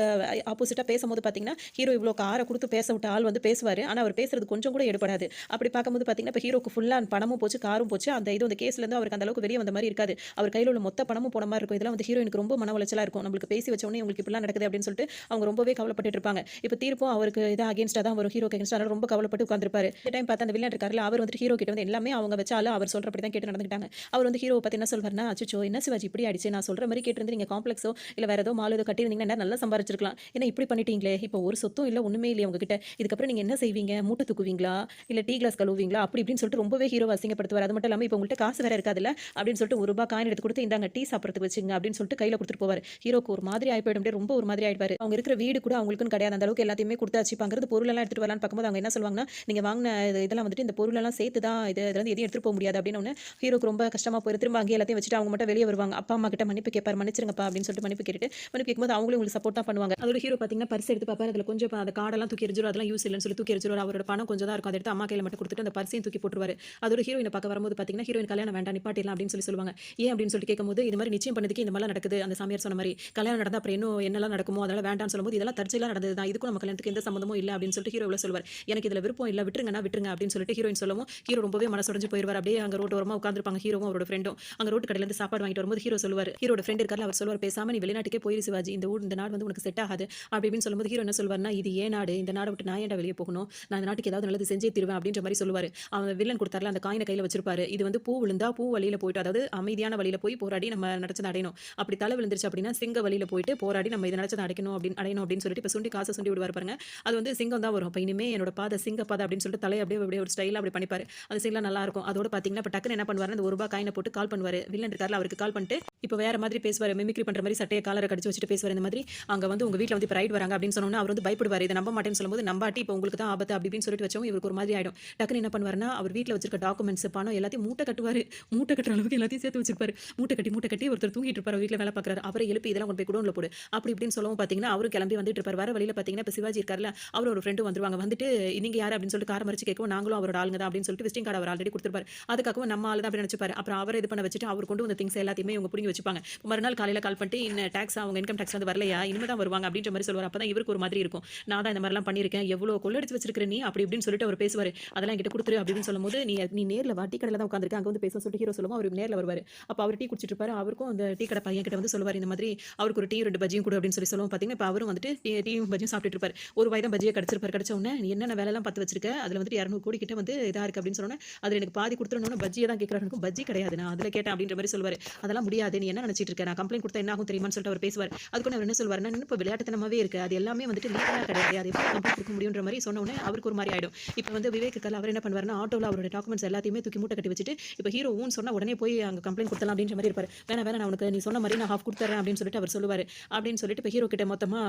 ஆப்போசிட்டாக பேசும்போது பார்த்தீங்கன்னா, ஹீரோ இவ்வளோ காரை கொடுத்து பேச விட்ட ஆள் வந்து பேசுவார். ஆனால் அவர் பேசுறது கொஞ்சம் கூட எடுபடாது. அப்படி பார்க்கும்போது பார்த்தீங்கன்னா, இப்போ ஹீரோக்கு ஃபுல்லாக பணமும் போச்சு, காரும் போச்சு. அந்த இது அந்த கேஸ்லேருந்து அவருக்கு அந்த அளவுக்கு வெளியே வந்த மாதிரி இருக்காது. அவர் கையில் உள்ள மொத்த பணமும் போன மாதிரி இருக்கும். இதெல்லாம் வந்து ஹீரோயினுக்கு ரொம்ப மன உளைச்சலாக இருக்கும். நம்மளுக்கு பேசி வச்ச உடனே உங்களுக்கு இப்படிலாம் நடக்குது அப்படின்னு சொல்லிட்டு அவங்க ரொம்பவே கவலைப்பட்டுட்டு இருப்பாங்க. இப்போ தீர்ப்பும் அவருக்கு இதாக அகேன்ஸ்டாக தான் வரும். ஹீரோக்கு அகேன்ஸ்டாக ரொம்ப கவலைப்பட்டு உட்காந்துருப்பாரு. இந்த டைம் பார்த்து அந்த வில்லன் இருக்காருல்ல, அவர் வந்து ஹீரோ கிட்ட வந்து எல்லாமே அவங்க வச்சாலும் அவர் சொல்றபடி தான் கேட்டு நடந்துக்கிட்டாங்க. அவர் வந்து ஹீரோவை பத்தி என்ன சொல்வார்னா, அச்சச்சோ என்ன சிவாஜி இப்படி ஆயிடுச்சு, நான் சொல்ற மாதிரி கேட்டிருந்து நீங்க காம்ப்ளெக்ஸோ இல்ல வேற ஏதோ மால் ஏதோ கட்டியிருந்தீங்கன்னா நல்லா சம்பாரிச்சிருக்கலாம். ஏன்னா இப்படி பண்ணிட்டீங்களே, இப்போ ஒரு சொத்தும் இல்ல ஒண்ணுமே இல்லையே உங்ககிட்ட, இதுக்கப்புறம் நீங்க என்ன செய்வீங்க, மூட்டை தூக்குவீங்களா இல்ல டீ கிளாஸ் கழுவுவீங்களா அப்படி இப்படின்னு சொல்லிட்டு ரொம்பவே ஹீரோவை அசிங்கப்படுத்துவார். அது மட்டும் இல்லாம இப்போ உங்கள்ட்ட காசு வேற இருக்காதுல்ல அப்படின்னு சொல்லிட்டு ₹1 காயின் எடுத்து கொடுத்து இந்தாங்க டீ சாப்பிடறதுக்கு வச்சுங்க அப்படின்னு சொல்லிட்டு கையில கொடுத்துட்டு போவார். ஹீரோக்கு ஒரு மாதிரி ஆயி போயிடும். ரொம்ப ஒரு மாதிரி ஆயிடுவாரு. அவங்க இருக்கிற வீடு கூட அவங்களுக்குன்னு கிடையாது. அந்த அளவுக்கு எல்லாத்தையுமே கொடுத்தாச்சு. இப்ப அங்கிருந்து பொருள் எல்லாம் எடுத்துட்டு வரலான்னு பார்க்கும்போது அவங்க என்ன சொல்லுவாங்கன்னா, நீங்க வாங்கின இதெல்லாம் வந்துட்டு இந்த பொருள் எல்லாம் சேர்த்து தான் இதுல இருந்து எதையும் எடுத்துட்டு போக முடியாது அப்படின்னு ஹீரோக்கு ரொம்ப கஷ்டமா போயிரு. திரும்ப அங்கேயே எல்லாத்தையும் வச்சுட்டு அவங்க மட்டும் வெளியே வருவாங்க. அப்பா அம்மா கிட்ட மன்னிப்பு கேட்பாரு. மன்னிச்சிருங்கப்பா அப்படின்னு சொல்லிட்டு மன்னிப்பு கேட்டுட்டு மன்னிப்பு கேட்கும்போது அவங்களும் உங்களுக்கு சப்போர்ட் தான் பண்ணுவாங்க. அதோட ஹீரோ பாத்தீங்கன்னா பர்ஸ் எடுத்து பார்ப்பாரு. அதுல கொஞ்சம் அந்த கார்டெல்லாம் தூக்கி எறிஞ்சிரும். அதெல்லாம் யூஸ் இல்லைன்னு சொல்லி தூக்கி எறிஞ்சிரும். அவரோட பணம் கொஞ்சம் தான் இருக்கும். அதை எடுத்து அம்மா கையில மட்டும் கொடுத்துட்டு அந்த பர்ஸையும் தூக்கி போட்டுருவாரு. அதோட ஹீரோயினை பார்க்க வரும்போது பாத்தீங்கன்னா ஹீரோயின் கல்யாணம் வேண்டாம் நிப்பாட்டிடலாம் அப்படின்னு சொல்லி சொல்லுவாங்க. ஏன் அப்படின்னு சொல்லிட்டு கேட்கும்போது இது மாதிரி நிச்சயம் பண்ணதுக்கு இந்த மாதிரிலாம் நடக்குது. அந்த சாமியார் சொன்ன மாதிரி கல்யாணம் நடந்தா அப்புறம் இன்னும் என்னெல்லாம் நடக்குமோ அதெல்லாம் வேண்டாம்னு சொல்லும்போது இதெல்லாம் தற்செயலா நடந்தது தான். இதுக்கும் நம்ம கல்யாணத்துக்கு எந்த சம்மந்தமும் இல்ல அப்படின்னு சொல்லிட்டு ஹீரோ சொல்லுவார். எனக்கு இதுல விருப்பம் இல்ல விட்டுருங்கன்னா விட்டுருங்க அப்படின்னு சொல்லிட்டு ஹீரோயின் சொல்லவும் ஹீரோ ரொம்பவே மனசுடைஞ்சு போயிருவார். அப்படியே அங்க ரோட்டு ஓரமா உட்கார்ந்திருப்பாங்க ஹீரோவும் அவரோட ஃப்ரெண்டும். அங்க ரோட்டு கடையில இருந்து சாப்பாடு வாங்கிட்டு வரும்போது ஹீரோ சொல்லுவார். ஹீரோட ஃப்ரெண்ட் இருக்கார்ல அவர் சொல்லுவார், பேசாம நீ வெளிநாட்டுக்கே போயிரு சிவாஜி, இந்த ஊர் இந்த நாடு வந்து உனக்கு செட் ஆகாது அப்படி இப்படின்னு சொல்லும்போது ஹீரோ என்ன சொல்வார்னா, இது ஏன் நாடு, இந்த நாடை விட்டு நான் ஏன்டா வெளியே போகணும், நான் இந்த நாட்டுக்கு ஏதாவது நல்லது செஞ்சே தருவேன் அப்படின்ற மாதிரி சொல்லுவார். அவன் வில்லன் கொடுத்தார்ல அந்த காயினை கையில வச்சிருப்பாரு. இது வந்து பூ விழுந்தா பூ வழியில போயிட்டு, அதாவது அமைதியான வழியில போய் போராடி நம்ம நினைச்சதை அடையணும். அப்படி தலை விழுந்துருச்சு அப்படின்னா சிங்க வழியில போயிட்டு போராடி நம்ம இதை நினைச்சதை அடையணும் அப்படின்னு சொல்லிட்டு இப்ப சுண்டி காசை சுண்டி விடுவார் பாருங்க. அது வந்து சிங்கம் தான் வரும். அப்ப இனிமே என்னோட பாதை சிங்க பாதை அப்படின்னு சொல்லிட்டு தலையை அப்படியே அப்படியே ஒரு ஸ்டைலா அப்படி பண்ணிப்பாரு. அந்த சீன்லாம் நல்லா இருக்கும். அதோட பாத்தீங்கன்னா இப்ப டக்குன்னு என்ன பண்ணுவாரு, அந்த ₹1 காயினை போட்டு கால் பண்ணுவாரு. வில்லன் இருக்கார்ல அவருக்கு கால் பண்ணிட்டு இப்போ வேற மாதிரி பேசுவாரு. மிமிக்ரி பண்ற மாதிரி சட்டையை காலரை கடிச்சு வச்சுட்டு பேசுவாரு. இந்த மாதிரி அங்க வந்து உங்க வீட்ல வந்து இப்ப ரைட் வராங்க அப்படின்னு சொன்னோம்னா அவர் வந்து பயப்படுவாரு. இதை நம்ப மாட்டேன்னு சொல்லும்போது நம்பாட்டி இப்போ உங்களுக்கு தான் ஆபத்து அப்படி இப்படின்னு சொல்லிட்டு வச்சோம் இவருக்கு ஒரு மாதிரி ஆயிடும். டக்குன்னு என்ன பண்ணுவாருன்னா அவர் வீட்ல வச்சிருக்க டாக்குமெண்ட்ஸ் பணம் எல்லாத்தையும் மூட்டை கட்டுவாரு. மூட்டை கட்டுற அளவுக்கு எல்லாத்தையும் சேர்த்து வச்சிருப்பாரு. மூட்டை கட்டி ஒருத்தர் தூங்கிட்டு இருப்பாரு. வீட்ல வேலை பார்க்குறாரு. அவரை எழுப்பி இதெல்லாம் கொண்டு போய் குடோன்ல போடு அப்படி இப்படின்னு சொல்லவும் பாத்தீங்கன்னா அவரும் கிளம்பி வந்துட்டு இருப்பாரு. வர வழியில பாத்தீங்கன்னா இப்ப சிவாஜி இருக்கார்ல அவர் ஒரு ஃப்ரெண்டு வந்துருவாங்க. வந்துட்டு நீங்க யாரு அப்படின்னு சொல்லிட்டு காரை மறிச்சு கேட்கவும் நாங்களும் அவரோட ஆளுங்க தான் அப்படின்னு சொல்லிட்டு விசிட்டிங் கார்டு அவர் ஆல்ரெடி கொடுத்துருப்பாரு. அதுக்காகவும் நம்ம ஆளு தான் அப்படி நினைச்சுப்பாரு. அப்புறம் அவரை இது பண்ண வச்சுட்டு அவர் கொண்டு வந்த திங்ஸ் எல்லாத்தையுமே இவங்க புடிங்கி வச்சுப்பாங்க. மறுநாள் காலையில கால் பண்ணிட்டு இன்ன டாக்ஸ் அவங்க இன்கம் டாக்ஸ் வந்து வரலையா இனிமே தான் வருவாங்க அப்படின்ற மாதிரி சொல்லுவார். அப்பதான் இவருக்கு ஒரு மாதிரி இருக்கும். நான் தான் இந்த மாதிரிலாம் பண்ணியிருக்கேன், எவ்வளவு கொள்ளடிச்சு வச்சிருக்கிற நீ அப்படி இப்படின்னு சொல்லிட்டு அவர் பேசுவாரு. அதெல்லாம் என்கிட்ட கொடுத்துரு அப்படின்னு சொல்லும்போது நீ நேர்ல வாட்டி கடையில தான் உட்காந்துருக்க அங்க வந்து பேச சொல்லிட்டு ஹீரோ சொல்லுவோம். அவர் நேர்ல வருவாரு. அப்ப அவர் டீ குடிச்சிட்டு இருப்பாரு. அவருக்கும் அந்த டீ கடை பையன் கிட்ட வந்து சொல்லுவார், இந்த மாதிரி அவருக்கு ஒரு டீ 2 பஜ்ஜியும் கொடு அப்படின்னு சொல்லி சொல்லுவோம். பாத்தீங்கன்னா இப்ப அவரும் வந்துட்டு டீயும் பஜ்ஜியும் சாப்பிட்டுட்டு இருப்பாரு. ஒரு வாய் தான் பஜ்ஜியை கிடைச்சிருப்பாரு. கிடைச்ச உடனே நீ என்னென்ன வேலை எல்லாம் பார்த்து வச்சிருக்க, அதுல வந்துட்டு 200 கோடி கிட்ட வந்து இதா இருக்கு அப்படின்னு சொன்னோன்னே அதுல எனக்கு பாதி கொடுத்துருன்னு பஜ்ஜியை தான் கேட்கறாரு. எனக்கு பஜ்ஜி கிடையாது நான் அதுல கேட்டேன் அப்படின்ற மாதிரி சொல்லுவாரு. அதெல்லாம் முடியாது, நீ என்ன நினைச்சிட்டு இருக்க, நான் கம்ப்ளைண்ட் கொடுத்தா என்ன ஆகும் தெரியுமான்னு சொல்லிட்டு அவர் பேசுவார். அதுக்கு அவர் என்ன சொல்வாருன்னா, இப்ப விளையாட்டுத்தனமாவே இருக்கு, அது எல்லாமே வந்துட்டு லீகலா கிடையாது, அது எப்படி கம்ப்ளைண்ட் கொடுக்க முடியுன்ற மாதிரி சொன்ன உடனே அவருக்கு ஒரு மாதிரி ஆயிடும். இப்ப வந்து விவேக் கல் அவர் என்ன பண்ணுவாருன்னா ஆட்டோல அவரோட டாக்குமெண்ட்ஸ் எல்லாத்தையுமே தூக்கி மூட்டை கட்டி வச்சுட்டு இப்ப ஹீரோ ஊன்னு சொன்னா உடனே போய் அங்க கம்ப்ளைண்ட் கொடுத்தலாம் அப்படின்ற மாதிரி இருப்பாரு. வேணா நான் உனக்கு நீ சொன்ன மாதிரி நான் ஹாஃப் கொடுத்துறேன் அப்படின்னு சொல்லிட்டு அவர் சொல்லுவாரு. அப்படின்னு சொல்லிட்டு இப்ப ஹீரோ கிட்ட மொத்தமா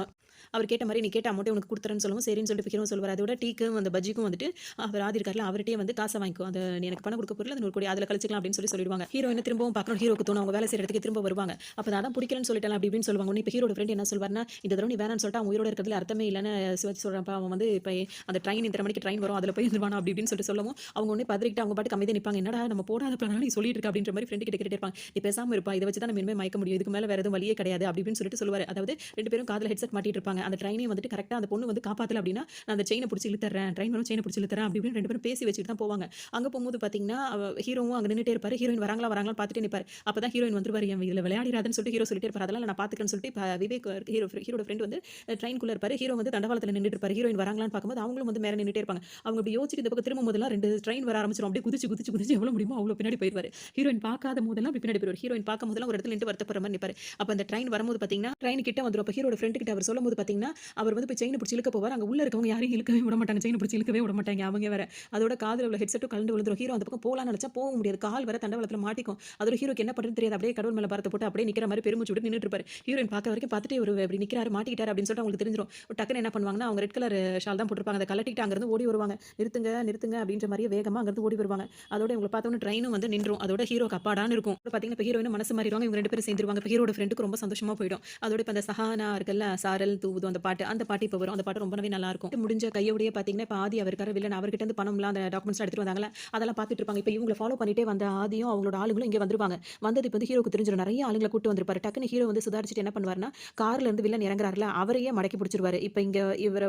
அவர் கேட்ட மாதிரி நீ கேட்ட அமௌண்ட்டை உனக்கு கொடுத்துறேன்னு சொல்லவும் சரின்னு சொல்லிட்டு ஹீரோ சொல்லுவார். அதோட டீக்கும் அந்த பஜ்ஜிக்கும் வந்துட்டு அவர் ஆதி இருக்கார்ல அவர்கிட்டயே வந்து காசை வாங்கிக்கும். அது நீ எனக்கு பணம் கொடுக்க போறல அது 100 கோடி அதுல கழிச்சுக்கலாம் அப்படின்னு சொல்லிடுவாங்க. ஹீரோயின் திரும்பவும் பார்க்கணும், ஹீரோக்கு தோணும் அவங்க வேலை செய்யற இடத்துக்கு திரும்ப வருவாங்க. அப்ப நான் பிடிக்கலன்னு சொல்லிட்டேன் அப்படி இப்படின்னு சொல்லுவாங்க. இப்ப ஹீரோட ஃப்ரெண்ட் என்ன சொல்வாருன்னா, இந்த தடவை நீ வேணான்னு சொல்லிட்டு அவன் உயிரோட இருக்கிறதுல அர்த்தமே இல்லைன்னு சிவாஜி சொல்றப்ப அவன் வந்து இப்ப அந்த ட்ரெயின் இத்தனை மணிக்கு ட்ரெயின் வரும் அதுல போய் இருந்துவானா அப்படி இப்படின்னு சொல்லிட்டு சொல்லவும் அவங்க ஒண்ணு பதறிக்கிட்டு அவங்க பாட்டு கம்மியா நிப்பாங்க. என்னடா நம்ம போடாத பிளான நீ சொல்லிட்டு இருக்க அப்படின்ற மாதிரி ஃப்ரெண்ட் கிட்ட கேட்டுட்டே இருப்பாங்க. நீ பேசாம இருப்பா, இதை வச்சு தான் நம்ம இனிமே மயக்க முடியும், இதுக்கு மேல வேற எதுவும் வழியே கிடையாது அப்படி இப்படின்னு சொல்லிட்டு சொல்லுவாரு. அதாவது ரெண்டு பேரும் காதுல ஹெட்செட் மாட்டிட்டு இருப்பாங்க. அந்த ட்ரெயினையும் வந்துட்டு கரெக்டா அந்த பொண்ணு வந்து காப்பாத்தல அப்படின்னா நான் அந்த செயினை பிடிச்சி இழுத்துறேன், ட்ரெயின் வரும் செயினை பிடிச்சி இழுத்துறேன் அப்படி இப்படின்னு ரெண்டு பேரும் பேசி வச்சுட்டு தான் போவாங்க. அங்க போகும்போது பாத்தீங்கன்னா ஹீரோவும் அங்க நின்னுட்டே இருப்பாரு. ஹீரோயின் வராங்களா பார்த்துட்டே நிப்பாரு. அப்பதான் ஹீரோயின் வந்துருவாரு. இதுல விளையாடிராதுன்னு சொல்லிட்டு ஹீரோ சொல்லிட்டே இருப்பாரு. அதெல்லாம் நான் பாத்துக்கிறேன்னு சொல்லிட்டு விவேக் ஹீரோட ஃப்ரெண்ட் வந்து ட்ரெயின்குள்ள இருப்பாரு. ஹீரோ வந்து தண்டவாளத்துல நின்னுட்டு இருப்பாரு. ஹீரோயின் வராங்களான்னு பார்க்கும்போது அவங்களும் வந்து மேல நின்னுட்டே இருப்பாங்க. அவங்க அப்படி யோசிச்சுட்டு இந்த பக்கம் திரும்ப முதல்ல 2 ட்ரெயின் வர ஆரம்பிச்சிரும். அப்படியே குதிச்சு எவ்வளவு முடியுமோ அவ்வளவு பின்னாடி போயிருவாரு. ஹீரோயின் பார்க்காத போதெல்லாம் அப்படி பின்னாடி போயிருவாரு. ஹீரோயின் பார்க்கும் போதெல்லாம் ஒரு இடத்துல நின்று வருத்தப்படுற மாதிரி நிப்பாரு. அப்ப அந்த ட்ரெயின் வரும்போது பாத்தீங்கன்னா ட்ரெயின் கிட்ட வந்துரும். அப்ப ஹீரோட ஃப்ரெண்ட் கிட்ட அவர் சொல்லும்போது பாத்தீங்கன்னா அவர் வந்து போய் செயின் பிடிச்சி இழுக்க போவார். அங்க உள்ள இருக்கவங்க யாரையும் இழுக்கவே விட மாட்டாங்க, செயின் பிடிச்சி இழுக்கவே விட மாட்டாங்க. அவங்க வேற அதோட காதுல உள்ள ஹெட்செட்டும் கலந்து விழுந்துரும். ஹீரோ அந்த பக்கம் போலான்னு நினைச்சா போக முடியாது, கால் வர தண்டவாளத்துல மாட்டிக்கும். அதோட ஹீரோக்கு என்ன பண்றது தெரியாது. அப்படியே கடவுள் மேல பாரத்தை போட்டு அப்படியே நிக்கிற மாதிரி பெருமூச்சு விட்டு நின்னுட்டு இருப்பாரு. ஹீரோயின் பார்க்க வரைக்கும் பார்த்துட்டு ஒரு அப்படி நிக்கிறாரு, மாட்டிக்கிட்டாரு அப்படின்னு சொல்லிட்டு அவங்களுக்கு தெரிஞ்சிரும். டக்குன்னு என்ன பண்ணுவாங்கன்னா அவங்க ரெட் கலர் ஷால் தான் போட்டிருப்பாங்க. அதை கலட்டிட்டு அங்கிருந்து ஓடி வருவாங்க. நிறுத்துங்க அப்படின்ற மாதிரியே வேகமா அங்கிருந்து ஓடி வருவாங்க. அதோட இவங்களை பார்த்தோன்னு ட்ரெயினும் வந்து நின்றும். அதோட ஹீரோக்கு அப்பாடான்னு இருக்கும். பாத்தீங்கன்னா இப்ப ஹீரோயின் மனசு மாறிடுவாங்க. இவங்க 2 பேரும் சேர்ந்துருவாங்க. இப்ப ஹீரோட ஃப்ரெண்டுக்கு ரொம்ப சந்தோஷமா போயிடும். அதோட இப்ப அந்த சஹானா இருக்குல்ல, சாரல் தூவுது அந்த பாட்டு இப்ப வரும். அந்த பாட்டு ரொம்பவே நல்லா இருக்கும். முடிஞ்ச கையோடயே பாத்தீங்கன்னா இப்ப ஆதி அவர் இருக்காரு வில்லன், அவர்கிட்ட இருந்து பணம்லாம் அந்த டாக்குமெண்ட்ஸ் எடுத்துட்டு வந்தாங்கல்ல அதெல்லாம் பார்த்துட்டு இருப்பாங்க. இப்ப இவங்களை ஃபாலோ பண்ணிட்டே வந்த ஆதியும் அவங்களோட ஆளுங்களும் இங்க வந்துருவாங்க. வந்தது இப்ப வந்து ஹீரோக்கு தெரிஞ்சிடும். நிறைய ஆளுங்களை கூட்டு வந்திருப்பாரு. டக்குன்னு ஹீரோ வந்து சுதாரிச்சுட்டு என்ன பண்ணுவாருன்னா, கார்ல இருந்து வில்லன் இறங்குறாருல, அவரையே மடக்கி புடிச்சுருவாரு. இப்ப இங்க இவர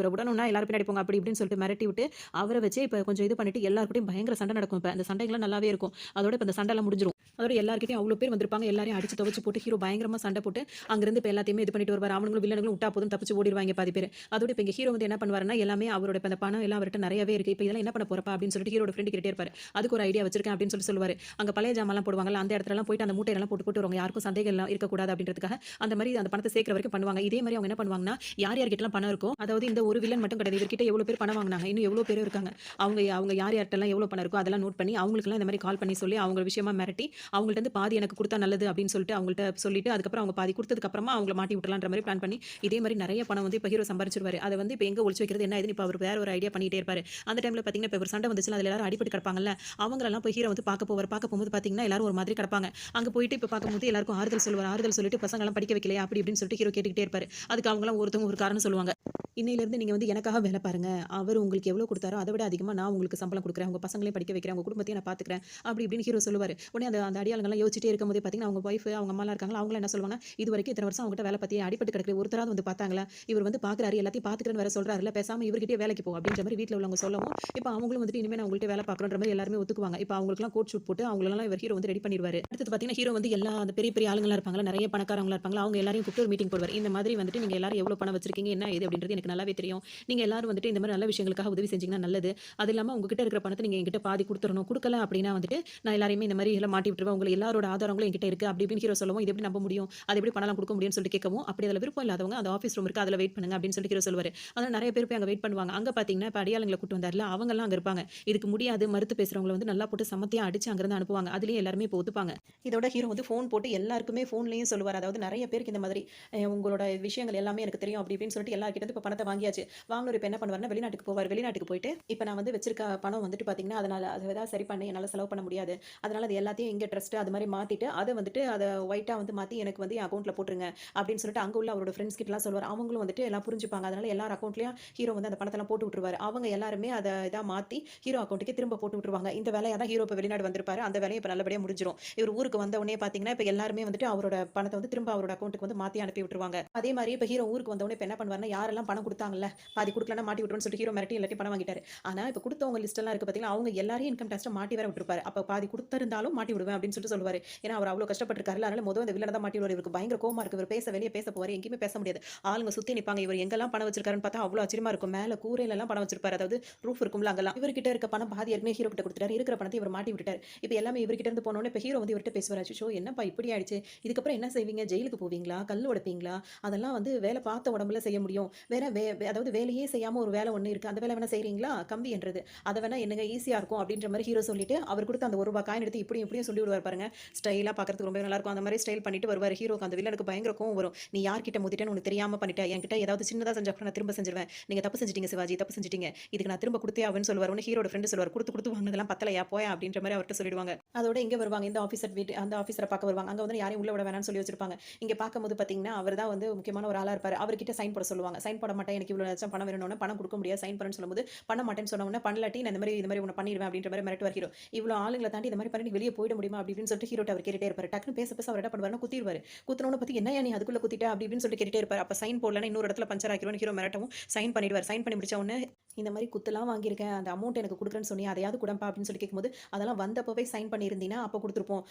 விடணும்னா எல்லாரும் பின்னாடி போங்க அப்படி இப்படின்னு சொல்லிட்டு மிரட்டி விட்டு, அவர வச்சே இப்ப கொஞ்சம் இது பண்ணிட்டு எல்லார்கிட்டயும் பயங்கர சண்டை நடக்கும் இப்ப. அந்த சண்டைகள்லாம் நல்லாவே இருக்கும். அதோட இப்ப இந்த சண்டைலாம் முடிஞ்சிரும். அதோட எல்லார்கிட்டயும் அவ்ளோ பேர் வந்திருப்பாங்க. எல்லாரையும் அடிச்சு துவச்சு போட்டு ஹீரோ பயங்கரமா சண்டை போட்டு, அங்கிருந்து இப்ப எல்லாத்தையுமே இது பண்ணிட்டு வருவாரு. அவனுங்களும் வில்லனுங்களும் விட்டா போதும்னு தப்பிச்சு ஓடிருவாய்ங்க பாதி பேரு. அதோட இப்ப இங்க ஹீரோ வந்து என்ன பண்ணுவாருன்னா, எல்லாமே அவரோட இப்ப அந்த பணம் எல்லாம் அவர்ட்ட நெறையவே இருக்கு. இப்ப இதெல்லாம் என்ன பண்ண போறப்பா? அப்படின்னு சொல்லிட்டு ஹீரோட ஃப்ரெண்ட் கேட்டுட்டே இருப்பாரு. அதுக்கு ஒரு ஐடியா வச்சிருக்கேன் அப்படின்னு சொல்லுவாரு. அங்க பழைய ஜாமான்லாம் போடுவாங்கல்ல, அந்த இடத்துலலாம் போயிட்டு அந்த மூட்டையெல்லாம் போட்டு போட்டு வருவாங்க. யாருக்கும் சந்தேகம் இருக்கக்கூடாது அப்படின்றதுக்காக, அந்த மாரி அந்த பணத்த சேர்க்கிற வரைக்கும் பண்ணுவாங்க. இதே மாரி அவங்க என்ன பண்ணுவாங்கன்னா, யார் யார்கிட்டலாம் பணம் இருக்கோ, அதாவது இந்த ஒரு வில்லன் மட்டும் கிடையாது. இவர்கிட்ட எவ்வளோ பேர் பணம் வாங்குனாங்க, இன்னும் எவ்வளோ பேர் இருக்காங்க. அவங்க அவங்க யார் யார்ட்டலாம் எவ்வளோ பணம் இருக்கோ அதெல்லாம் நோட் பண்ணி, அவங்களுக்கெல்லாம் இந்த மாரி கால் பண்ணி சொல்லி, அவங்க விஷயமா மிரட்டி, அவங்கள்ட்ட இருந்து பாதி எனக்கு குடுத்தா நல்லது அப்படின்னு சொல்லிட்டு அவங்கள்ட்ட சொல்லிட்டு, அதுக்கப்புறம் அவங்க பாதி குடுத்ததுக்கு அப்புறமா அவங்கள மாட்டி விட்டுறலான்ற மாரி பிளான் பண்ணி, இதே மாரி நெறைய பணம் வந்து இப்ப ஹீரோ சம்பாரிச்சுருவாரு. அத வந்து இப்ப எங்க ஒளிச்சு வைக்கிறது என்ன ஏதுன்னு இப்ப அவரு வேற ஒரு ஐடியா பண்ணிட்டே இருப்பாரு. அந்த டைம்ல பார்த்தீங்கன்னா, இப்ப ஒரு சண்டை வந்துச்சுல்ல, அதுல எல்லாரும் அடிபட்டு கிடப்பாங்கல்ல, அவங்களலாம் போய் ஹீரோ வந்து பார்க்க போவாரு. பார்க்க போகும்போது பார்த்தீங்கன்னா, எல்லாரும் ஒரு மாதிரி கிடப்பாங்க. அங்க போயிட்டு இப்ப பார்க்கும்போது எல்லாருக்கும் ஆறுதல் சொல்லுவாரு. ஆறுதல் சொல்லிட்டு பசங்கலாம் படிக்க வைக்கலையா? அப்படி இப்படின்னு சொல்லிட்டு ஹீரோ கேட்டுக்கிட்டே இருப்பாரு. அதுக்கு அவங்கலாம் ஒருத்தவங்க ஒரு காரணம் சொல்லுவாங்க. இன்னையிலிருந்து நீங்க வந்து எனக்காக வேலை பாருங்க. அவரு உங்களுக்கு எவ்வளோ குடுத்தாரோ, அத விட அதிகமா நான் உங்களுக்கு சம்பளம் குடுக்குறேன். உங்க பசங்களையும் படிக்க வைக்கிறேன். உங்க குடும்பத்தையும் நான் பார்த்துக்கிறேன். அப்படி இப்படின்னு ஹீரோ சொல்லுவாரு. உடனே அந்த அந்த அடியாளுங்கலாம் யோசிச்சுட்டே இருக்கும்போதே பார்த்தீங்கன்னா, அவங்க ஒய்ஃப், அவங்க அம்மாலாம் இருக்காங்கல்ல, அவங்கலாம் என்ன சொல்லுவாங்க, "இதுவரைக்கும் இத்தன வருஷம் அவங்ககிட்ட வேலை பார்த்தியே, அடிபட்டு கிடக்குது. ஒருத்தராவது வந்து பார்த்தாங்களா? இவர் வந்து பார்க்குறாரு, எல்லாத்தையும் பார்த்துக்கிறேன்னு வேற சொல்றாருல்ல. பேசாம இவர்கிட்டயே வேலைக்கு போ." அப்படின்ற மாரி வீட்ல உள்ளவங்க சொல்லவும், இப்ப அவங்களும் வந்துட்டு இனிமே நான் உங்கள்ட்ட வேலை பார்க்குறோன்ற மாரி எல்லாருமே ஒத்துக்குவாங்க. இப்ப அவங்களுக்கெல்லாம் கோட் ஷூட் போட்டு அவங்களலாம் இவர் ஹீரோ வந்து ரெடி பண்ணிருவாரு. அடுத்தது பார்த்தீங்கன்னா, ஹீரோ வந்து எல்லா அந்த பெரிய பெரிய ஆளுங்களா இருப்பாங்கல்ல, நெறைய பணக்காரவங்களா இருப்பாங்கல்ல, அவங்க எல்லாரையும் கூப்பிட்டு ஒரு மீட்டிங் போடுவாரு. இந்த மாதிரி வந்துட்டு நீங்க எல்லாரும் எவ்வளோ பணம் வச்சிருக்கீங்க, என்ன ஏது அப்படின்றது எனக்கு நல்லாவே தெரியும். நீங்க எல்லாரும் வந்துட்டு இந்த மாரி நல்ல விஷயங்களுக்காக உதவி செஞ்சீங்கன்னா நல்லது. அது இல்லாம உங்ககிட்ட இருக்கிற பணத்த நீங்க என்கிட்ட பாதி குடுத்துறணும். குடுக்கல அப்டின்னா வந்துட்டு, நான் எல்லாரையுமே இந்த மாரி எல்லாம் மாட்டி விட்டுருவேன். உங்க எல்லாரோட ஆதாரங்களும் என்கிட்ட இருக்கு. அப்டி இப்டின்னு ஹீரோ சொல்லவும், இது எப்படி நம்ப முடியும்? அது எப்படி பணம்லாம் குடுக்க முடியும்னு சொல்லிட்டு கேட்கவும், அப்படி அதுல விருப்பம் இல்லாதவங்க அந்த ஆஃபீஸ் ரூம் இருக்கு. அதுல வெயிட் பண்ணுங்க அப்டின்னு சொல்லிட்டு ஹீரோ சொல்லுவாரு. அதனால நெறைய பேர் போய் அங்க வெயிட் பண்ணுவாங்க. அங்க பார்த்தீங்கன்னா, இப்ப அடியாளுங்கள கூட்டு வந்தார்ல, அவங்கலாம் அங்க இருப்பாங்க. இதுக்கு முடியாது மறுத்து பேசுறவங்கள வந்து நல்லா போட்டு செமத்தியா அடிச்சு அங்கிருந்து அனுப்புவாங்க. அதுலயும் எல்லாருமே இப்ப ஒத்துப்பாங்க. இதோட ஹீரோ வந்து ஃபோன் போட்டு எல்லாருக்குமே ஃபோன்லயும் சொல்லுவாரு. அதாவது நெறைய பேருக்கு இந்த மாதிரி உங்களோட விஷயங்கள் எல்லாமே எனக்கு தெரியும் அப்டி இப்டின்னு சொல்லிட்டு எல்லார்கிட்ட இருந்து இப்ப பணத்த வாங்கியாச்சு. வாங்குனவரு இப்ப என்ன பண்ணுவாருன்னா, வெளிநாட்டுக்கு போவாரு. வெளிநாட்டுக்கு போயிட்டு, இப்ப நான் வந்து வச்சிருக்க பணம் வந்துட்டு பார்த்தீங்கன்னா, அதனால அத ஏதாவது சரி பண்ணி என்னால செலவு பண்ண முடியாது. அதனால அது எல்லாத்தையும் இங்க ட்ரஸ்ட் அது மாரி மாத்திட்டு, அத வந்துட்டு அத ஒயிட்டா வந்து மாத்தி எனக்கு வந்து என் அக்கவுண்ட்ல போட்டுருங்க. அப்படின்னு சொல்லிட்டு அங்க உள்ள அவரோட ஃப்ரெண்ட்ஸ் கிட்டலாம் சொல்லுவாரு. அவங்களும் வந்துட்டு எல்லாம் புரிஞ்சுப்பாங்க. அதனால எல்லார் அக்கவுண்ட்லயும் ஹீரோ வந்து அந்த பணத்தெல்லாம் போட்டு விட்டுருவாரு. அவங்க எல்லாருமே அத இதா மாத்தி ஹீரோ அக்கவுண்ட்டுக்கே திரும்ப போட்டு விட்டுருவாங்க. இந்த வேலையா தான் ஹீரோ இப்ப வெளிநாடு வந்திருப்பாரு. அந்த வேலையும் இப்ப நல்லபடியா முடிஞ்சிரும். இவர் ஊருக்கு வந்த உடனே பார்த்தீங்கன்னா, இப்ப எல்லாருமே வந்துட்டு அவரோட பணத்த வந்து திரும்ப அவரோட அக்கவுண்ட்டுக்கு வந்து மாத்தி அனுப்பி விட்டுருவாங்க. அதே மாரி இப்ப ஹீரோ ஊருக்கு வந்த உடனே இப்ப என்ன பண்ணுவாருன்னா, யாரெல்லாம் பணம் குடுத்தாங்கல்ல, பாதி குடுக்கலன்னா மாட்டி விட்டுருவேன்னு சொல்லிட்டு ஹீரோ மிரட்டி எல்லாத்தையும் பணம் வாங்கிட்டாரு. ஆனா, இப்ப குடுத்தவங்க லிஸ்ட் எல்லாம் இருக்கு பார்த்தீங்களா, அவங்க எல்லாரையும் இன்கம் டாக்ஸ்ல மாட்டி வேற விட்டுருப்பாரு. அப்ப பாதி குடுத்திருந்தாலும் மாட்டி விடுவேன் அப்படின்னு சொல்லிட்டு சொல்லுவாரு. ஏன்னா, அவர் அவ்வளோ கஷ்டப்பட்டுருக்காருல்ல. அதனால இந்த வில்லன தான் மாட்டி விடுவாரு. இவருக்கு பயங்கர கோவமா இருக்கு. இவர் வெளிய பேச போவாரு. எங்கேயுமே பேச முடியாது. ஆளுங்க சுத்தி நிப்பாங்க. இவர் எங்கெல்லாம் பணம் வச்சிருக்காருன்னு பார்த்தா அவ்வளோ ஆச்சரியமா இருக்கும். மேல கூரையிலலாம் பணம் வச்சிருப்பாரு. அதாவது ரூஃப் இருக்கும்ல அங்கலாம். இவர்கிட்ட இருக்க பணம் பாதி ஏற்கனவே ஹீரோ கிட்ட குடுத்துட்டாரு. இருக்கிற பணத்த இவர் மாட்டி விட்டுட்டாரு. இப்ப எல்லாமே இவர்கிட்ட இருந்து போனோனே இப்ப ஹீரோ வந்து இவர்ட்ட பேசுவாரு. அச்சச்சோ! என்னப்பா இப்படி ஆயிடுச்சு. இதுக்கப்புறம் என்ன செய்வீங்க? ஜெயிலுக்கு போவீங்களா? கல்லு உடைப்பீங்களா? அதெல்லாம் வந்து வேல பார்த்த உடம்புல செய்ய முடியும். வேற அதாவது வேலையே செய்யாம ஒரு வேலை ஒண்ணு இருக்கு. அந்த வேலை வேணா செய்றீங்களா? கம்பி எண்றது. அத வேணா எண்ணுங்க ஈஸியா இருக்கும் அப்டின்ற மாரி ஹீரோ சொல்லிட்டு, அவர் குடுத்த அந்த ரூ. 1 காயின் எடுத்து இப்டியும் இப்டியும் சொல்லி விடுவாரு பாருங்க. ஸ்டைலா பார்க்கறதுக்கு ரொம்பவே நல்லா இருக்கும். அந்த மாரி ஸ்டைல் பண்ணிட்டு வருவாரு. ஹீரோக்கு அந்த வில்லனுக்கு பயங்கர கோவம் வரும். நீ யார்கிட்ட மோதிட்டேன்னு உனக்கு தெரியாம பண்ணிட்ட. என்கிட்ட ஏதாவது சின்னதா செஞ்சா கூட நான் திரும்ப செஞ்சுருவேன். நீங்க தப்பு செஞ்சுட்டீங்க சிவாஜி, தப்பு செஞ்சுட்டீங்க. இதுக்கு நான் திரும்ப குடுத்தே ஆவேன்னு சொல்லுவாரு. உடனே ஹீரோட ஃப்ரெண்ட் சொல்லுவாரு. குடுத்து குடுத்து வாங்குனதெல்லாம் பத்தலையா போயா அப்டின்ற மாரி அவர்ட்ட சொல்லிடுவாங்க. அதோட இங்க வருவாங்க. இந்த ஆபீசர் அந்த ஆபீசர பார்க்க வருவாங்க. அங்க வந்து யாரையும் உள்ள விட வேணாம்னு சொல்லி வச்சிருப்பாங்க. இங்க பார்க்கும்போது பார்த்தீங்கன்னா, அவர் தான் வந்து முக்கியமான ஒரு ஆளா இருப்பாரு. அவர்கிட்ட சைன் போட சொல்லுவாங்க. சைன் போட மாட்டேன். எனக்கு இவ்வளோ லட்சம் பணம் வேணும்னோனே, பணம் குடுக்க முடியாது. சைன் பண்ணுன்னு சொல்லும்போது, பண்ண மாட்டேன்னு சொன்ன உடனே, பண்ணலாட்டி நான் இந்த மாரி உன்ன பண்ணிருவேன் அப்படின்ற மாரி மிரட்டுவார் ஹீரோ. இவ்வளோ ஆளுங்கள தாண்டி இந்த மாரி பண்ணி நீ வெளிய போயிட முடியுமா? அப்படி இப்படின்னு சொல்லிட்டு ஹீரோட்ட அவர் கேட்டுட்டே இருப்பாரு. டக்குனு பேச பேச அவர் என்ன பண்ணுவாருன்னா, குத்திருவாரு. குத்துனோன பார்த்து என்னய்யா நீ அதுக்குள்ள குத்திட்ட? அப்படி இப்படின்னு சொல்லிட்டு கேட்டுட்டே இருப்பாரு. அப்ப சைன் போடலன்னா இன்னொரு இடத்துல பஞ்சர் ஆக்கிருவேன்னு ஹீரோ மிரட்டவும், சைன் பண்ணிடுவாரு. சைன் பண்ணி முடிச்ச உடனே, இந்த மாரி குத்துலாம் வாங்கியிருக்கேன். அந்த அமௌண்ட் எனக்கு குடுக்குறேன்னு சொன்னியே, அதையாவது குடேன்ப்பா அப்படின்னு சொல்லி கேட்கும்போது, அதெல்லாம் வந்தப்பவே சைன் பண்ணியிருந்தீன்னா, அப்ப குடுத்துருப்போம்.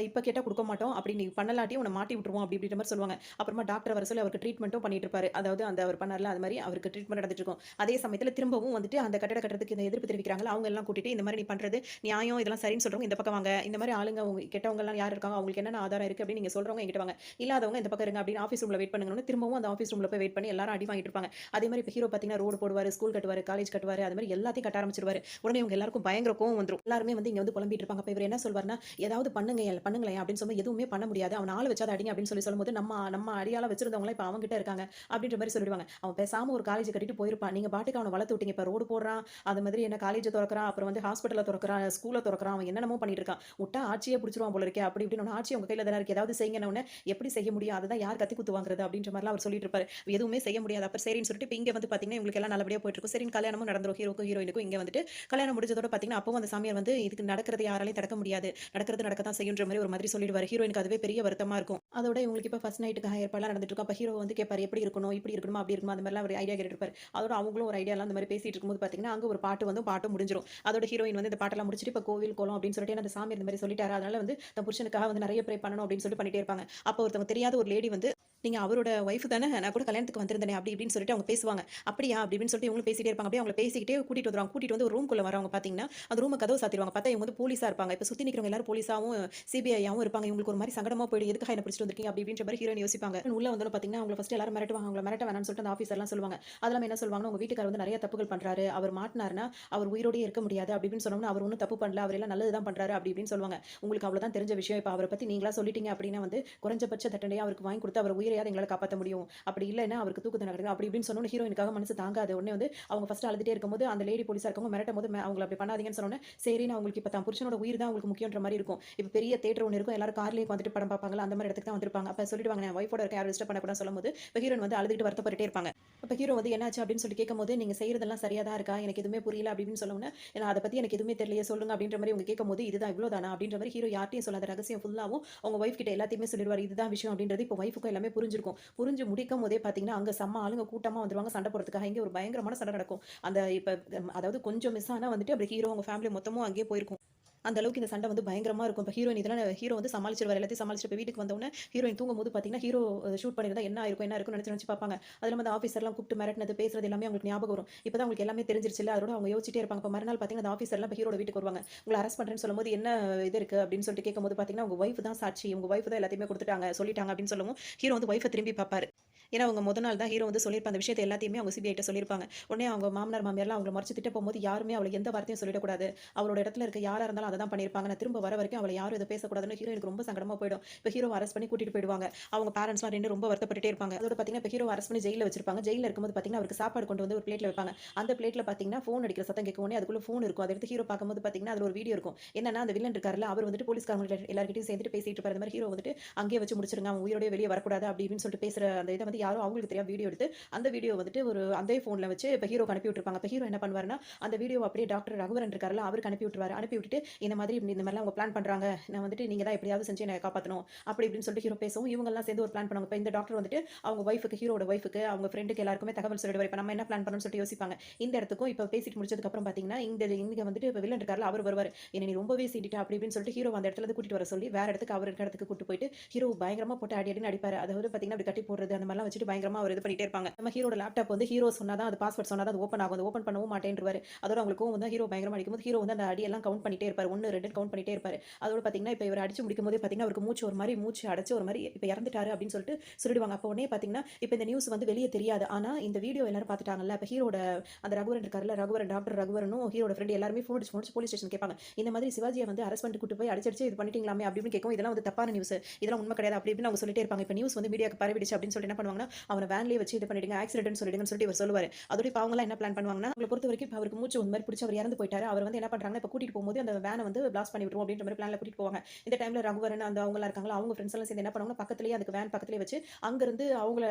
இப்ப கேட்டா குடுக்க மாட்டோம். அப்படி நீ பண்ணலாட்டி உன்ன மாட்டி விட்டுருவோம் அப்படி இப்படின்ற மாரி சொல்லுவாங்க. அப்புறமா டாக்டர வர சொல்லி அவருக்கு ட்ரீட்மென்ட்டும் பண்ணிட்டு இருப்பாரு. அதாவது அந்த அவர் பண்ணார்ல அது மாரி அவருக்கு ட்ரீட்மென்ட் நடந்துட்டு இருக்கும். அதே சமயத்துல திரும்பவும் வந்துட்டு அந்த கட்டட கட்டுறதுக்கு இந்த எதிர்ப்பு தெரிவிக்கிறாங்கல்ல, அவங்க எல்லாம் கூட்டிட்டு இந்த மாரி நீ பண்றது நியாயம் இதெல்லாம் சரின்னு சொல்றவங்க இந்த பக்கம் வாங்க. இந்த மாரி ஆளுங்க கெட்டவங்கலாம் யார் இருக்காங்க? அவங்களுக்கு என்னென்ன ஆதாரம் இருக்கு அப்படின்னு நீங்க சொல்றவங்க என்கிட்ட வாங்க. இல்லாதவங்க இந்த பக்கம் இருங்க அப்படின்னு ஆஃபீஸ் ரூம்ல வெயிட் பண்ணுங்கன்னு திரும்பவும் அந்த ஆஃபீஸ் ரூம்ல போய் வெயிட் பண்ணி எல்லாரும் அடி வாங்கிட்டு இருப்பாங்க. அதே மாரி இப்ப ஹீரோ பார்த்தீங்கன்னா ரோடு போடுவாரு, ஸ்கூல் கட்டுவாரு, காலேஜ் கட்டுவாரு. அது மாரி எல்லாத்தையும் கட்ட ஆரம்பிச்சுருவாரு. உடனே இவங்க எல்லாருக்கும் பயங்கர கோவம் வந்துரும். எல்லாருமே வந்து இங்க வந்து புலம்பிட்டு இருப்பாங்க. அப்ப இவரு என்ன சொல்வாருன்னா, ஏதாவது பண்ணுங்களேன் அப்படின்னு சொல்லும்போது எதுவுமே பண்ண முடியாது. அவன ஆள வச்சு அடிங்க அப்படின்னு சொல்லும்போது நம்ம நம்ம அடியாளா வச்சிருந்தவங்க இப்ப அவன்கிட்ட இருக்காங்க அப்படின்ற மாரி சொல்லிடுவாங்க. அவன் பேசாம ஒரு காலேஜ் கட்டிட்டு போயிருப்பான். நீங்க பாட்டுக்கு அவன வளர்த்து விட்டீங்க. இப்ப ரோடு போடுறான். அது மாதிரி என்ன காலேஜ் தொறக்குறான். அப்புறம் வந்து ஹாஸ்பிட்டல தொறக்குறான். ஸ்கூல தொறக்குறான். அவன் என்னென்னமோ பண்ணிட்டு இருக்கான். உட்டா ஆட்சியே புடிச்சுருவான் போல இருக்கே. அப்படி இப்படின்னு ஆட்சி உங்க கையில தானே இருக்கு. ஏதாவது செய்யுங்கன்ன உடனே எப்படி செய்ய முடியும்? அதுதான் யார் கத்தி குத்து வாங்குறது அப்படின்ற மாரிலாம் அவர் சொல்லிட்டு இருப்பாரு. எதுவுமே செய்ய முடியாது. அப்ப சரின்னு சொல்லிட்டு இப்ப இங்க வந்து பாத்தீங்கன்னா, இவங்களுக்கு எல்லாம் நல்லபடியா போயிட்டு இருக்கும். சரின்னு கல்யாணமும் நடந்துரும். ஹீரோக்கும் ஹீரோயினுக்கும் இங்க வந்துட்டு கல்யாணம் முடிஞ்சதோட பாத்தீங்கன்னா, அப்பவும் அந்த சாமியார் வந்து இதுக்கு நடக்கிறது யாராலையும் தடுக்க முடியாது. நடக்கிறது நடக்க தான் செய்யுன்ற மாரி ஒரு மாதிரி சொல்லிடுவாரு. ஹீரோயினுக்கு அதுவே பெரிய வருத்தமா இருக்கும். இருக்கும். அதோட இவங்களுக்கு இப்போ ஃபர்ஸ்ட் நைட்டுக்காக ஏற்பாடுலாம் நடந்துட்டு இருக்கும். அப்ப ஹீரோ வந்து கேட்பாரு, எப்படி இருக்கணும், இப்படி இருக்கணுமா, அப்படி இருக்கணுமா, அந்த மாதிரிலாம் ஒரு ஐடியா கேட்டுட்டு இருப்பாரு. அதோட அவங்களும் ஒரு ஐடியாலாம் அந்த மாதிரி பேசிட்டு இருக்கும்போது பார்த்தீங்கன்னா, அங்க ஒரு பாட்டு வந்து பாட்டும் முடிஞ்சிரும். அதோட ஹீரோயின் வந்து இந்த பாட்டெல்லாம் முடிச்சுட்டு இப்ப கோவில், குளம் அப்படின்னு சொல்லிட்டு ஏன்னா அந்த சாமி இந்த மாதிரி சொல்லிட்டாரு. அதனால வந்து தன் புருஷனுக்காக வந்து நிறைய ப்ரே பண்ணணும் அப்படின்னு சொல்லிட்டு பண்ணிட்டே இருப்பாங்க. அப்போ ஒருத்தவங்க தெரியாத ஒரு லேடி வந்து நீங்க அவரோட ஒய்ஃப் தானே, நான் கூட கல்யாணத்துக்கு வந்திருந்தேனே அப்படி இப்படின்னு சொல்லிட்டு அவங்க பேசுவாங்க. அப்படியா அப்படி இப்படின்னு சொல்லிட்டு இவங்களும் பேசிட்டே இருப்பாங்க. அப்படியே அவங்கள பேசிக்கிட்டே கூட்டிட்டு வந்துருவாங்க. கூட்டிட்டு வந்து ஒரு ரூம்குள்ள வரவங்க பார்த்தீங்கன்னா, அந்த ரூம கதவு சாத்திருவாங்க. பார்த்தா இவங்க வந்து போலீஸா இருப்பாங்க. இப்ப சுத்தி நிக்கிறவங்க எல்லாரும் போலீஸாவும், சிபிஐயாவும் இருப்பாங்க. இவங்களுக்கு ஒரு மாதிரி சங்கடமா போயிடும். எதுக்காக என்ன பிடிச்சிட்டு வந்திருக்கீங்க அப்படி இப்படின்ற மாதிரி ஹீரோயின் யோசிப்பாங்க. உள்ள வந்தோம் பார்த்தீங்கன்னா, அவங்கள ஃபர்ஸ்ட் எல்லாரும் மிரட்டுவாங்க. அவங்கள மிரட்ட வேணாம்னு சொல்லிட்டு அந்த ஆஃபீஸர்லாம் சொல்லுவாங்க. அதெல்லாம் என்ன சொல்லுவாங்கன்னா, உங்க வீட்டுக்காரர் வந்து நிறைய தப்புகள் பண்றாரு. அவர் மாட்டுனாருன்னா அவர் உயிரோடயே இருக்க முடியாது அப்படி இப்படின்னு சொன்னோம்னா, அவர் ஒண்ணும் தப்பு பண்ணல. அவர் எல்லாம் நல்லது தான் பண்றாரு அப்படி இப்படின்னு சொல்லுவாங்க. உங்களுக்கு அவ்வளவுதான் தெரிஞ்ச விஷயம். இப்ப அவர பத்தி நீங்களா சொல்லிட்டீங்க அப்படின்னா வந்து குறைஞ்சபட்ச தண்டனையா அவருக்கு வாங்கி கொடுத்து அவர் உயிரையாவது எங்களால காப்பாத்த முடியும். அப்படி இல்லைன்னா அவருக்கு தூக்கு தண்டனை கிடைக்கும். அப்படி இப்படின்னு சொன்னோனே ஹீரோயினுக்காக மனசு தாங்காது. உடனே வந்து அவங்க ஃபர்ஸ்ட் அழுதுட்டே இருக்கும்போது அந்த லேடி போலீஸா இருக்கவங்க மிரட்டும்போது அவங்கள அப்படி பண்ணாதீங்கன்னு சொன்னோனே, சரின்னு அவங்களுக்கு இப்ப தான் புருஷனோட உயிர் தான் அவங்களுக்கு முக்கியன்ற மாதிரி இருக்கும். இப்ப பெரிய தியேட்டர் ஒண்ணு இருக்கும். எல்லாரும் கார்லயே உட்கார்ந்துட்டு படம் பார்ப்பாங்கல்ல, அந்த மாதிரி இடத்துக்கு தான் வந்திருப்பாங்க. அப்ப சொல்லிடுவாங்க, நான் வைஃபோட இருக்கேன், யாரும் டிஸ்டர்ப் பண்ணக்கூடாதுன்னு சொல்லும்போது, இப்ப ஹீரோயின் வந்து அழுதுகிட்டு வருத்தப்பட்டுட்டே இருப்பாங்க. அப்ப ஹீரோ வந்து என்னாச்சு அப்படின்னு சொல்லி கேட்கும்போது, நீங்க செய்றதெல்லாம் சரியா தான் இருக்கா? எனக்கு எதுவுமே புரியல அப்படி இப்படின்னு சொன்னோனே, நான் அத பத்தி எனக்கு எதுவுமே தெரியலையே சொல்லுங்க அப்படின்ற மாதிரி அவங்க கேட்கும்போது, இதுதான் இவ்வளோதானா அப்படின்ற மாதிரி ஹீரோ யார்ட்டயும் சொல்லாத ரகசியம் ஃபுல்லாவும் அவங்க வைஃப் கிட்ட எல்லாத்தையுமே சொல்லிடுவாரு. இதுதான் விஷயம் அப்படின்றது இப்போ வைஃப்க்கும் எல்லாமே புரிஞ்சிருக்கும். புரிஞ்சு முடிக்கும்போதே பார்த்தீங்கன்னா, அங்க செம்ம ஆளுங்க கூட்டமா வந்துருவாங்க சண்டை போடுறதுக்காக. இங்க ஒரு பயங்கரமான சண்டை நடக்கும். அந்த இப்ப அதாவது கொஞ்சம் மிஸ் ஆனா வந்துட்டு அப்படி ஹீரோ அவங்க ஃபேமிலி மொத்தமும் அங்கேயே போயிருக்கும். அந்த அளவுக்கு இந்த சண்டை வந்து பயங்கரமா இருக்கும். இப்ப ஹீரோயின் இதெல்லாம் ஹீரோ வந்து சமாளிச்சிருவாரு. எல்லாத்தையும் சமாளிச்சுட்டு இப்ப வீட்டுக்கு வந்தவுடனே ஹீரோயின் தூங்கும்போது பார்த்தீங்கன்னா, ஹீரோ ஷூட் பண்ணியிருந்தா என்ன ஆயிருக்கும், என்ன ஆயிருக்கும்னு நெனச்சு நெனச்சு பார்ப்பாங்க. அது இல்லாம அந்த ஆஃபீஸர்லாம் கூப்பிட்டு மிரட்டினது, பேசுறது எல்லாமே அவங்களுக்கு ஞாபகம் வரும். இப்பதான் அவங்களுக்கு எல்லாமே தெரிஞ்சிருச்சுல்ல. அதோட அவங்க யோசிச்சிட்டே இருப்பாங்க. இப்ப மறுநாள் பார்த்தீங்கன்னா, அந்த ஆஃபீஸர்லாம் இப்ப ஹீரோட வீட்டுக்கு வருவாங்க. உங்கள அரெஸ்ட் பண்றேன்னு சொல்லும்போது, என்ன இது இருக்கு அப்படின்னு சொல்லிட்டு கேட்கும்போது பார்த்தீங்கன்னா, உங்க ஒய்ஃப் தான் சாட்சி. உங்க ஒய்ஃப் தான் எல்லாத்தையுமே குடுத்துட்டாங்க, சொல்லிட்டாங்க அப்படின்னு சொல்லவும், ஹீரோ வந்து ஒய்ஃப திரும்பி பார்ப்பாரு. ஏன்னா, அவங்க மொத நாள் தான் ஹீரோ வந்து சொல்லியிருப்பாங்க. அந்த விஷயத்த எல்லாத்தையுமே அவங்க சிபிஐ ட்ட சொல்லியிருப்பாங்க. உடனே அவங்க மாமனார், மாமியார்லாம் அவங்கள மறைச்சு திட்ட போம்போது, யாருமே அவள எந்த வார்த்தையும் சொல்லிடக்கூடாது. அவளோட இடத்துல இருக்க யாரா இருந்தாலும் அத தான் பண்ணியிருப்பாங்க. நான் திரும்ப வர வரைக்கும் அவள யாரும் இத பேசக்கூடாதுன்னு ஹீரோயினுக்கு ரொம்ப சங்கடமா போயிடும். இப்ப ஹீரோவ அரெஸ்ட் பண்ணி கூட்டிட்டு போயிடுவாங்க. அவங்க பேரண்ட்ஸ்லாம் 2 ரொம்ப வருத்தப்பட்டுட்டே இருப்பாங்க. அதோட பார்த்தீங்கன்னா, இப்ப ஹீரோவ அரெஸ்ட் பண்ணி ஜெயில்ல வச்சிருப்பாங்க. ஜெயில்ல இருக்கும்போது பார்த்தீங்கன்னா, அவருக்கு சாப்பாடு கொண்டு வந்து ஒரு பிளேட்ல வைப்பாங்க. அந்த பிளேட்ல பார்த்தீங்கன்னா, ஃபோன் அடிக்கிற சத்தம் கேட்கும். உடனே அதுக்குள்ள ஃபோன் இருக்கும். அத எடுத்து ஹீரோ பார்க்கும்போது பார்த்தீங்கன்னா, அதுல ஒரு வீடியோ இருக்கும். என்னன்னா, அந்த வில்லன் இருக்கார்ல, அவர் வந்துட்டு போலீஸ்காரங்க எல்லார்கிட்டயும் சேர்ந்துட்டு பேசிட்டு இருப்பாரு. இந்த மாரி ஹீரோ வந்துட்டு அங்கேயே வச்சு முடிச்சிருங்க. அவன் உயிரோடயே வெளிய வரக்கூடாது அப்படி இப்படின்னு சொல்லிட்டு பேசுற அந்த இத வந்து யாரோ அவங்களுக்கு தெரியாம வீடியோ எடுத்து, அந்த வீடியோ வந்துட்டு ஒரு அதே ஃபோன்ல வச்சு இப்ப ஹீரோக்கு அனுப்பி விட்டுருப்பாங்க. இப்ப ஹீரோ என்ன பண்ணுவாருன்னா, அந்த வீடியோவ அப்படியே டாக்டர் ரகுவரன் இருக்கார்ல, அவருக்கு அனுப்பி விட்டுருவாரு. அனுப்பி விட்டுட்டு, இந்த மாதிரி இந்த மாரிலாம் அவங்க பிளான் பண்றாங்க. நான் வந்துட்டு நீங்க தான் எப்படியாவது செஞ்சு என்ன காப்பாத்தணும். அப்படி இப்படின்னு சொல்லிட்டு ஹீரோ பேசவும், இவங்கலாம் சேர்ந்து ஒரு பிளான் பண்ணுவாங்க. இப்ப இந்த டாக்டர் வந்துட்டு அவங்க ஒய்ஃப்க்கு ஹீரோட ஒய்ஃப்க்கு, அவங்க ஃப்ரெண்டுக்கு எல்லாருக்குமே தகவல் சொல்லிடுவாரு. இப்ப நம்ம என்ன பிளான் பண்ணணும்னு சொல்லிட்டு யோசிப்பாங்க. இந்த இடத்துக்கும் இப்ப பேசிட்டு முடிச்சதுக்கு அப்புறம் பார்த்தீங்கன்னா, இங்க வந்துட்டு இப்ப வில்லன் இருக்கார்ல, அவர் வருவாரு. என்ன நீ ரொம்பவே சீண்டிட்ட அப்படி இப்படின்னு சொல்லிட்டு ஹீரோ அந்த இடத்துல இருந்து கூட்டிட்டு வர சொல்லி, வேற இடத்துக்கு அவர் இருக்க இடத்துக்கு கூட்டிட்டு போயிட்டு, ஹீரோ பயங்கரமா போட்டு அடி அடின்னு அடிப்பாரு. அதாவது பார்த்தீங்கன்னா, அப்படி கட்டி போடுறது அந்த மாரிலாம் வச்சுட்டு பயங்கரமா அவர் இது பண்ணிட்டே இருப்பாங்க. நம்ம ஹீரோட லேப்டாப் வந்து ஹீரோ சொன்னா தான் அது பாஸ்வேர்ட் சொன்னா தான் அது ஓப்பன் ஆகும். அது ஓப்பன் பண்ணவும் மாட்டேன்ருவாரு. அதோட அவங்களுக்கு கோவம் வந்தா ஹீரோ பயங்கரமா அடிக்கும்போது, ஹீரோ வந்து அந்த அடியெல்லாம் கவுண்ட் பண்ணிட்டே இருப்பாரு. 1, 2ன்னு கவுண்ட் பண்ணிட்டே இருப்பாரு. அதோட பார்த்தீங்கன்னா, இப்ப இவர அடிச்சு முடிக்கும்போதே பார்த்தீங்கன்னா, அவருக்கு மூச்சு ஒரு மாரி மூச்சு அடைச்சு ஒரு மாரி இப்ப இறந்துட்டாரு அப்படின்னு சொல்லிட்டு சொல்லிடுவாங்க. அப்போ உடனே பார்த்தீங்கன்னா, இப்ப இந்த நியூஸ் வந்து வெளிய தெரியாது. ஆனா இந்த வீடியோ எல்லாரும் பார்த்துட்டாங்கல்ல. அப்ப ஹீரோட அந்த ரகுவரன் இருக்கார்ல, ரகுவரன் டாக்டர் ரகுவரனும் ஹீரோட ஃப்ரெண்ட் எல்லாருமே ஃபோன் அடிச்சு போலீஸ் ஸ்டேஷன் கேட்பாங்க. இந்த மாதிரி சிவாஜிய வந்து அரெஸ்ட் பண்ணிட்டு கூட்டு போய் அடிச்சு இது பண்ணிட்டீங்களாமே அப்படி இப்படின்னு கேட்கவும், இதெல்லாம் வந்து தப்பான நியூஸ். இதெல்லாம் உண்மை கிடையாது அப்படி இப்படின்னு அவங்க சொல்லிட்டே இருப்பாங்க. இப்ப நியூஸ் வந்து மீடியாக்கு பரவிடுச்சு அப்படின்னு சொல்லிட்டு என்ன பண்ணுவாங்கன்னா, அவன வேன்லயே வச்சு இது பண்ணிடுங்க, ஆக்சிடென்ட்னு சொல்லிடுங்கன்னு சொல்லிட்டு இவர் சொல்லுவாரு. அதோட இப்ப அவங்கலாம் என்ன பிளான் பண்ணுவாங்கன்னா, அவங்கள பொறுத்தவரைக்கும் இப்ப அவருக்கு மூச்சு ஒரு மாரி பிடிச்சு அவர் இறந்து போயிட்டாரு. அவர் வந்து என்ன பண்றாங்கன்னா, இப்ப கூட்டிட்டு போகும்போது அந்த வேன வந்து பிளாஸ்ட் பண்ணி விட்டுருவோம் அப்படின்ற மாரி பிளான்ல கூட்டிட்டு போவாங்க. இந்த டைம்ல ரகுவரன் அந்த அவங்கலாம் இருக்காங்களா, அவங்க ஃப்ரெண்ட்ஸ் எல்லாம் சேர்ந்து என்ன பண்ணுவாங்கன்னா, பக்கத்திலேயே அதுக்கு வேன் பக்கத்திலேயே வச்சு அங்கிருந்து அவங்கள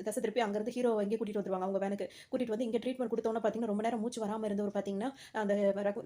திசை திருப்பி அங்கிருந்து ஹீரோ இங்கே கூட்டிட்டு வந்துருவாங்க. அவங்க வேனுக்கு கூட்டிட்டு வந்து இங்க ட்ரீட்மெண்ட் குடுத்தோன பார்த்தீங்கன்னா, ரொம்ப நேரம் மூச்சு வராம இருந்தவர் பார்த்தீங்கன்னா, அந்த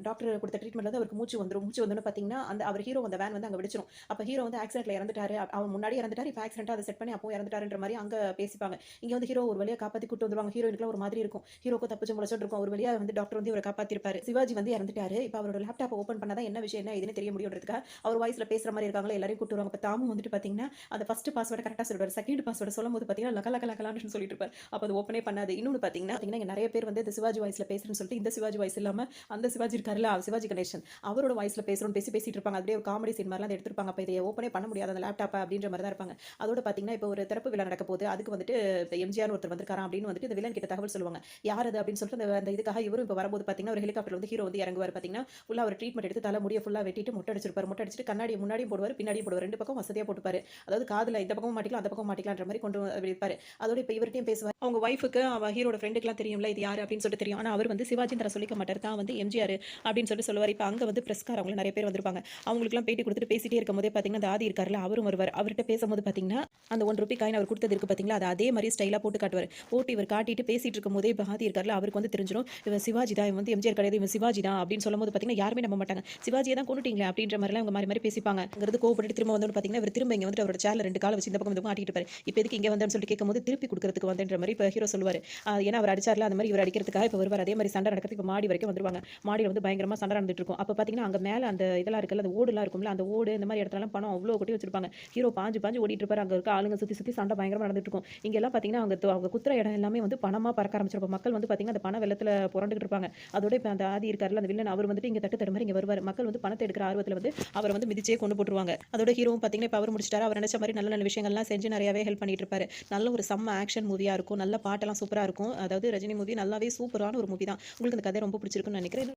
டாக்டர் குடுத்த ட்ரீட்மெண்ட்ல வந்து அவருக்கு மூச்சு வந்துரும். மூச்சு வந்தோனே பார்த்தீங்கன்னா, அந்த அவர் ஹீரோ அந்த வேன் வந்து அங்க வெடிச்சிரும். அப்ப ஹீரோ வந்து ஆக்சிடென்ட்ல இறந்துட்டாரு. அவர் முன்னாடியே இறந்துட்டாரு. இப்ப ஆக்சிடென்ட்டா அத செட் பண்ணி அப்பவும் இறந்துட்டாருன்ற மாரி அங்க பேசிப்பாங்க. இங்க வந்து ஹீரோ ஒரு வழியா காப்பாத்தி கூட்டு வந்துருவாங்க. ஹீரோயினுக்குலாம் ஒரு மாதிரி இருக்கும். ஹீரோக்கும் தப்பிச்சு முழிச்சுட்டு இருக்கும். ஒரு வழியா வந்து டாக்டர் வந்து இவர காப்பாத்திருப்பாரு. சிவாஜி வந்து இறந்துட்டாரு. இப்ப அவரோட லேப்டாப் ஓப்பன் பண்ணா தான் என்ன விஷயம் என்ன ஏதுன்னு தெரிய முடியும்ன்றதுக்காக அவர் வாய்ஸ்ல பேசுற மாரி இருக்காங்களா எல்லாரையும் கூட்டு வருவாங்க. இப்ப தாமும் வந்துட்டு பார்த்தீங்கன்னா, அந்த ஃபர்ஸ்ட் பாஸ்வேர்ட கரெக்ட்டா சொல்லிடுவாரு. செகண்ட் பாஸ்வேர்ட சொல்லும்போது பார்த்தீங்கன்னா, லக லக லகலான்னு சொல்லிட்டு இருப்பாரு. அப்ப அது ஓப்பனே பண்ணாது. இன்னொன்னு பார்த்தீங்கன்னா, இங்க நெறைய பேர் வந்து இந்த சிவாஜி வாய்ஸ்ல பேசுறேன்னு சொல்லிட்டு இந்த சிவாஜி வாய்ஸ் இல்லாம அந்த சிவாஜி இருக்காருல்ல, சிவாஜி கணேசன் அவரோட வாய்ஸ்ல பேசுறோம்னு பேசிட்டு இருப்பாங்க. அப்படியே ஒரு காமெடி சீன் மாரிலாம் அத எடுத்திருப்பாங்க. அப்ப இத ஓப்பனே பண்ண முடியாது அந்த லேப்டாப்ப அப்படின்ற மாரி தான் இருப்பாங்க. அதோட பார்த்தீங்கன்னா, இப்ப ஒரு திறப்பு விழா நடக்க போகுது. அதுக்கு வந்துட்டு இப்ப எம்ஜிஆர்னு ஒருத்தர் வந்திருக்காராம் அப்படின்னு வந்துட்டு இந்த வில்லன் கிட்ட தகவல் சொல்லுவாங்க. யார் அது அப்படின்னு சொல்லிட்டு அந்த இதுக்காக இவரும் இப்ப வரும்போது பார்த்தீங்கன்னா, ஒரு ஹெலிகாப்டர்ல வந்து ஹீரோ வந்து இறங்குவாரு பார்த்தீங்கன்னா, ஃபுல்லா ஒரு ட்ரீட்மெண்ட் எடுத்து தல முடிய ஃபுல்லா வெட்டிட்டு மொட்டை அடிச்சிருப்பாரு. மொட்டை அடிச்சுட்டு கண்ணாடிய முன்னாடியும் போடுவாரு, பின்னாடியும் போடுவாரு. 2 பக்கம் வசதியா போட்டுப்பாரு. அதாவது காதுல இந்த பக்கமும் மாட்டிக்கலாம், அந்த பக்கமும் மாட்டிக்கலான்ற மாரி கொண்டு இருப்பாரு. அதோட இப்ப இவர்ட்டயும் பேசுவாரு. அவங்க ஒய்ஃப்க்கு அவ ஹீரோட ஃப்ரெண்டுக்குலாம் தெரியும்ல இது யாரு அப்படின்னு சொல்லிட்டு தெரியும். ஆனா அவர் வந்து சிவாஜின்னு தர சொல்லிக்க மாட்டாரு. தான் வந்து எம்ஜிஆர் அப்படின்னு சொல்லிட்டு சொல்லுவாரு. இப்ப அங்க வந்து பிரஸ்காரவங்க நெறைய பேர் வந்திருப்பாங்க. அவங்களுக்குலாம் பேட்டி குடுத்துட்டு பேசிட்டே இருக்கும்போதே பார்த்தீங்கன்னா, அந்த ஆதி இருக்கார்ல அவரும் வருவாரு. அவர்ட்ட பேசும்போது பார்த்தீங்கன்னா, அந்த ₹1 காயின் அவர் குடுத்தது இருக்கு பார்த்தீங்களா, அது அத அதே மாரி ஸ்டைலா போட்டு காட்டுவாரு. போட்டு இவர் காட்டிட்டு பேசிட்டு இருக்கும்போதே இப்ப ஆதி இருக்கார்ல, அவருக்கு வந்து தெரிஞ்சிரும். இவன் சிவாஜி தான். இவன் வந்து எம்ஜிஆர் கிடையாது. இவன் சிவாஜி தான் அப்படின்னு சொல்லும்போது பார்த்தீங்கன்னா, யாருமே நம்ப மாட்டாங்க. சிவாஜிய தான் கொன்னுட்டீங்களே அப்படின்ற மாரிலாம் இவங்க மாறி மாறி பேசிப்பாங்க. அங்கிருந்து கோவப்பட்டுட்டு திரும்ப வந்தோனே பார்த்தீங்கன்னா, இவர் திரும்ப இங்க வந்துட்டு அவரோட சேர்ல 2 கால வச்சு இந்த பக்கம் இந்த பக்கம் ஆட்டிட்டு இருப்பாரு. இப்ப எதுக்கு இங்க வந்தேன்னு சொல்லிட்டு கேட்கும்போது, திருப்பி குடுக்குறதுக்கு வந்தேன்ற மாரி இப்ப ஹீரோ சொல்லுவாரு. ஏன்னா அவர் அடிச்சார்ல, அந்த மாரி இவர் அடிக்கிறதுக்காக இப்ப வருவாரு. அதே மாரி சண்டை நடக்கிறதுக்கு இப்ப மாடி வரைக்கும் வந்துருவாங்க. மாடியில வந்து பயங்கரமா சண்டை நடந்துட்டு இருக்கும். அப்ப பார்த்தீங்கன்னா, அங்க மேல அந்த இதெல்லாம் இருக்குல்ல, அந்த ஓடுலாம் இருக்கும்ல, அந்த ஓடு இந்த மாரி இடத்துலலாம் பணம் அவ்ளோ கொட்டி வச்சிருப்பாங்க. ஹீரோ பாஞ்சு பாஞ்சு ஓடிட்டு இருப்பாரு. அங்க இருக்க ஆளுங்க சுத்தி சுத்தி சண்டை பயங்கரமா நடந்துட்டு இருக்கும். இங்கெல்லாம் பார்த்தீங்கன்னா, அவங்க குத்துற இடம் எல்லாமே வந்து பணமா பறக்க ஆரம்பிச்சிருக்கும். மக்கள் வந்து பார்த்தீங்கன்னா, அந்த பண வெள்ளத்துல புரண்டுகிட்டு இருப்பாங்க. அதோட இப்ப அந்த ஆதி இருக்கார்ல, அந்த வில்லன் அவர் வந்துட்டு இங்க தட்டு தடுமாறி இங்க வருவாரு. மக்கள் வந்து பணத்த எடுக்கிற ஆர்வத்துல வந்து அவர வந்து மிதிச்சே கொன்னு போட்டுருவாங்க. அதோட ஹீரோவும் பார்த்தீங்கன்னா, இப்ப அவரு முடிச்சுட்டாரு. அவர் நெனச்ச மாரி நல்ல நல்ல விஷயங்கள்லாம் செஞ்சு நெறையாவே ஹெல்ப் பண்ணிட்டு இருப்பாரு. நல்ல ஒரு செம்ம ஆக்ஷன் மூவியா இருக்கும். நல்ல பாட்டெல்லாம் சூப்பரா இருக்கும். அதாவது ரஜினி மூவி நல்லாவே சூப்பரான ஒரு மூவி தான். உங்களுக்கு அந்த கதை ரொம்ப பிடிச்சிருக்கும்னு நெனைக்கிறேன்.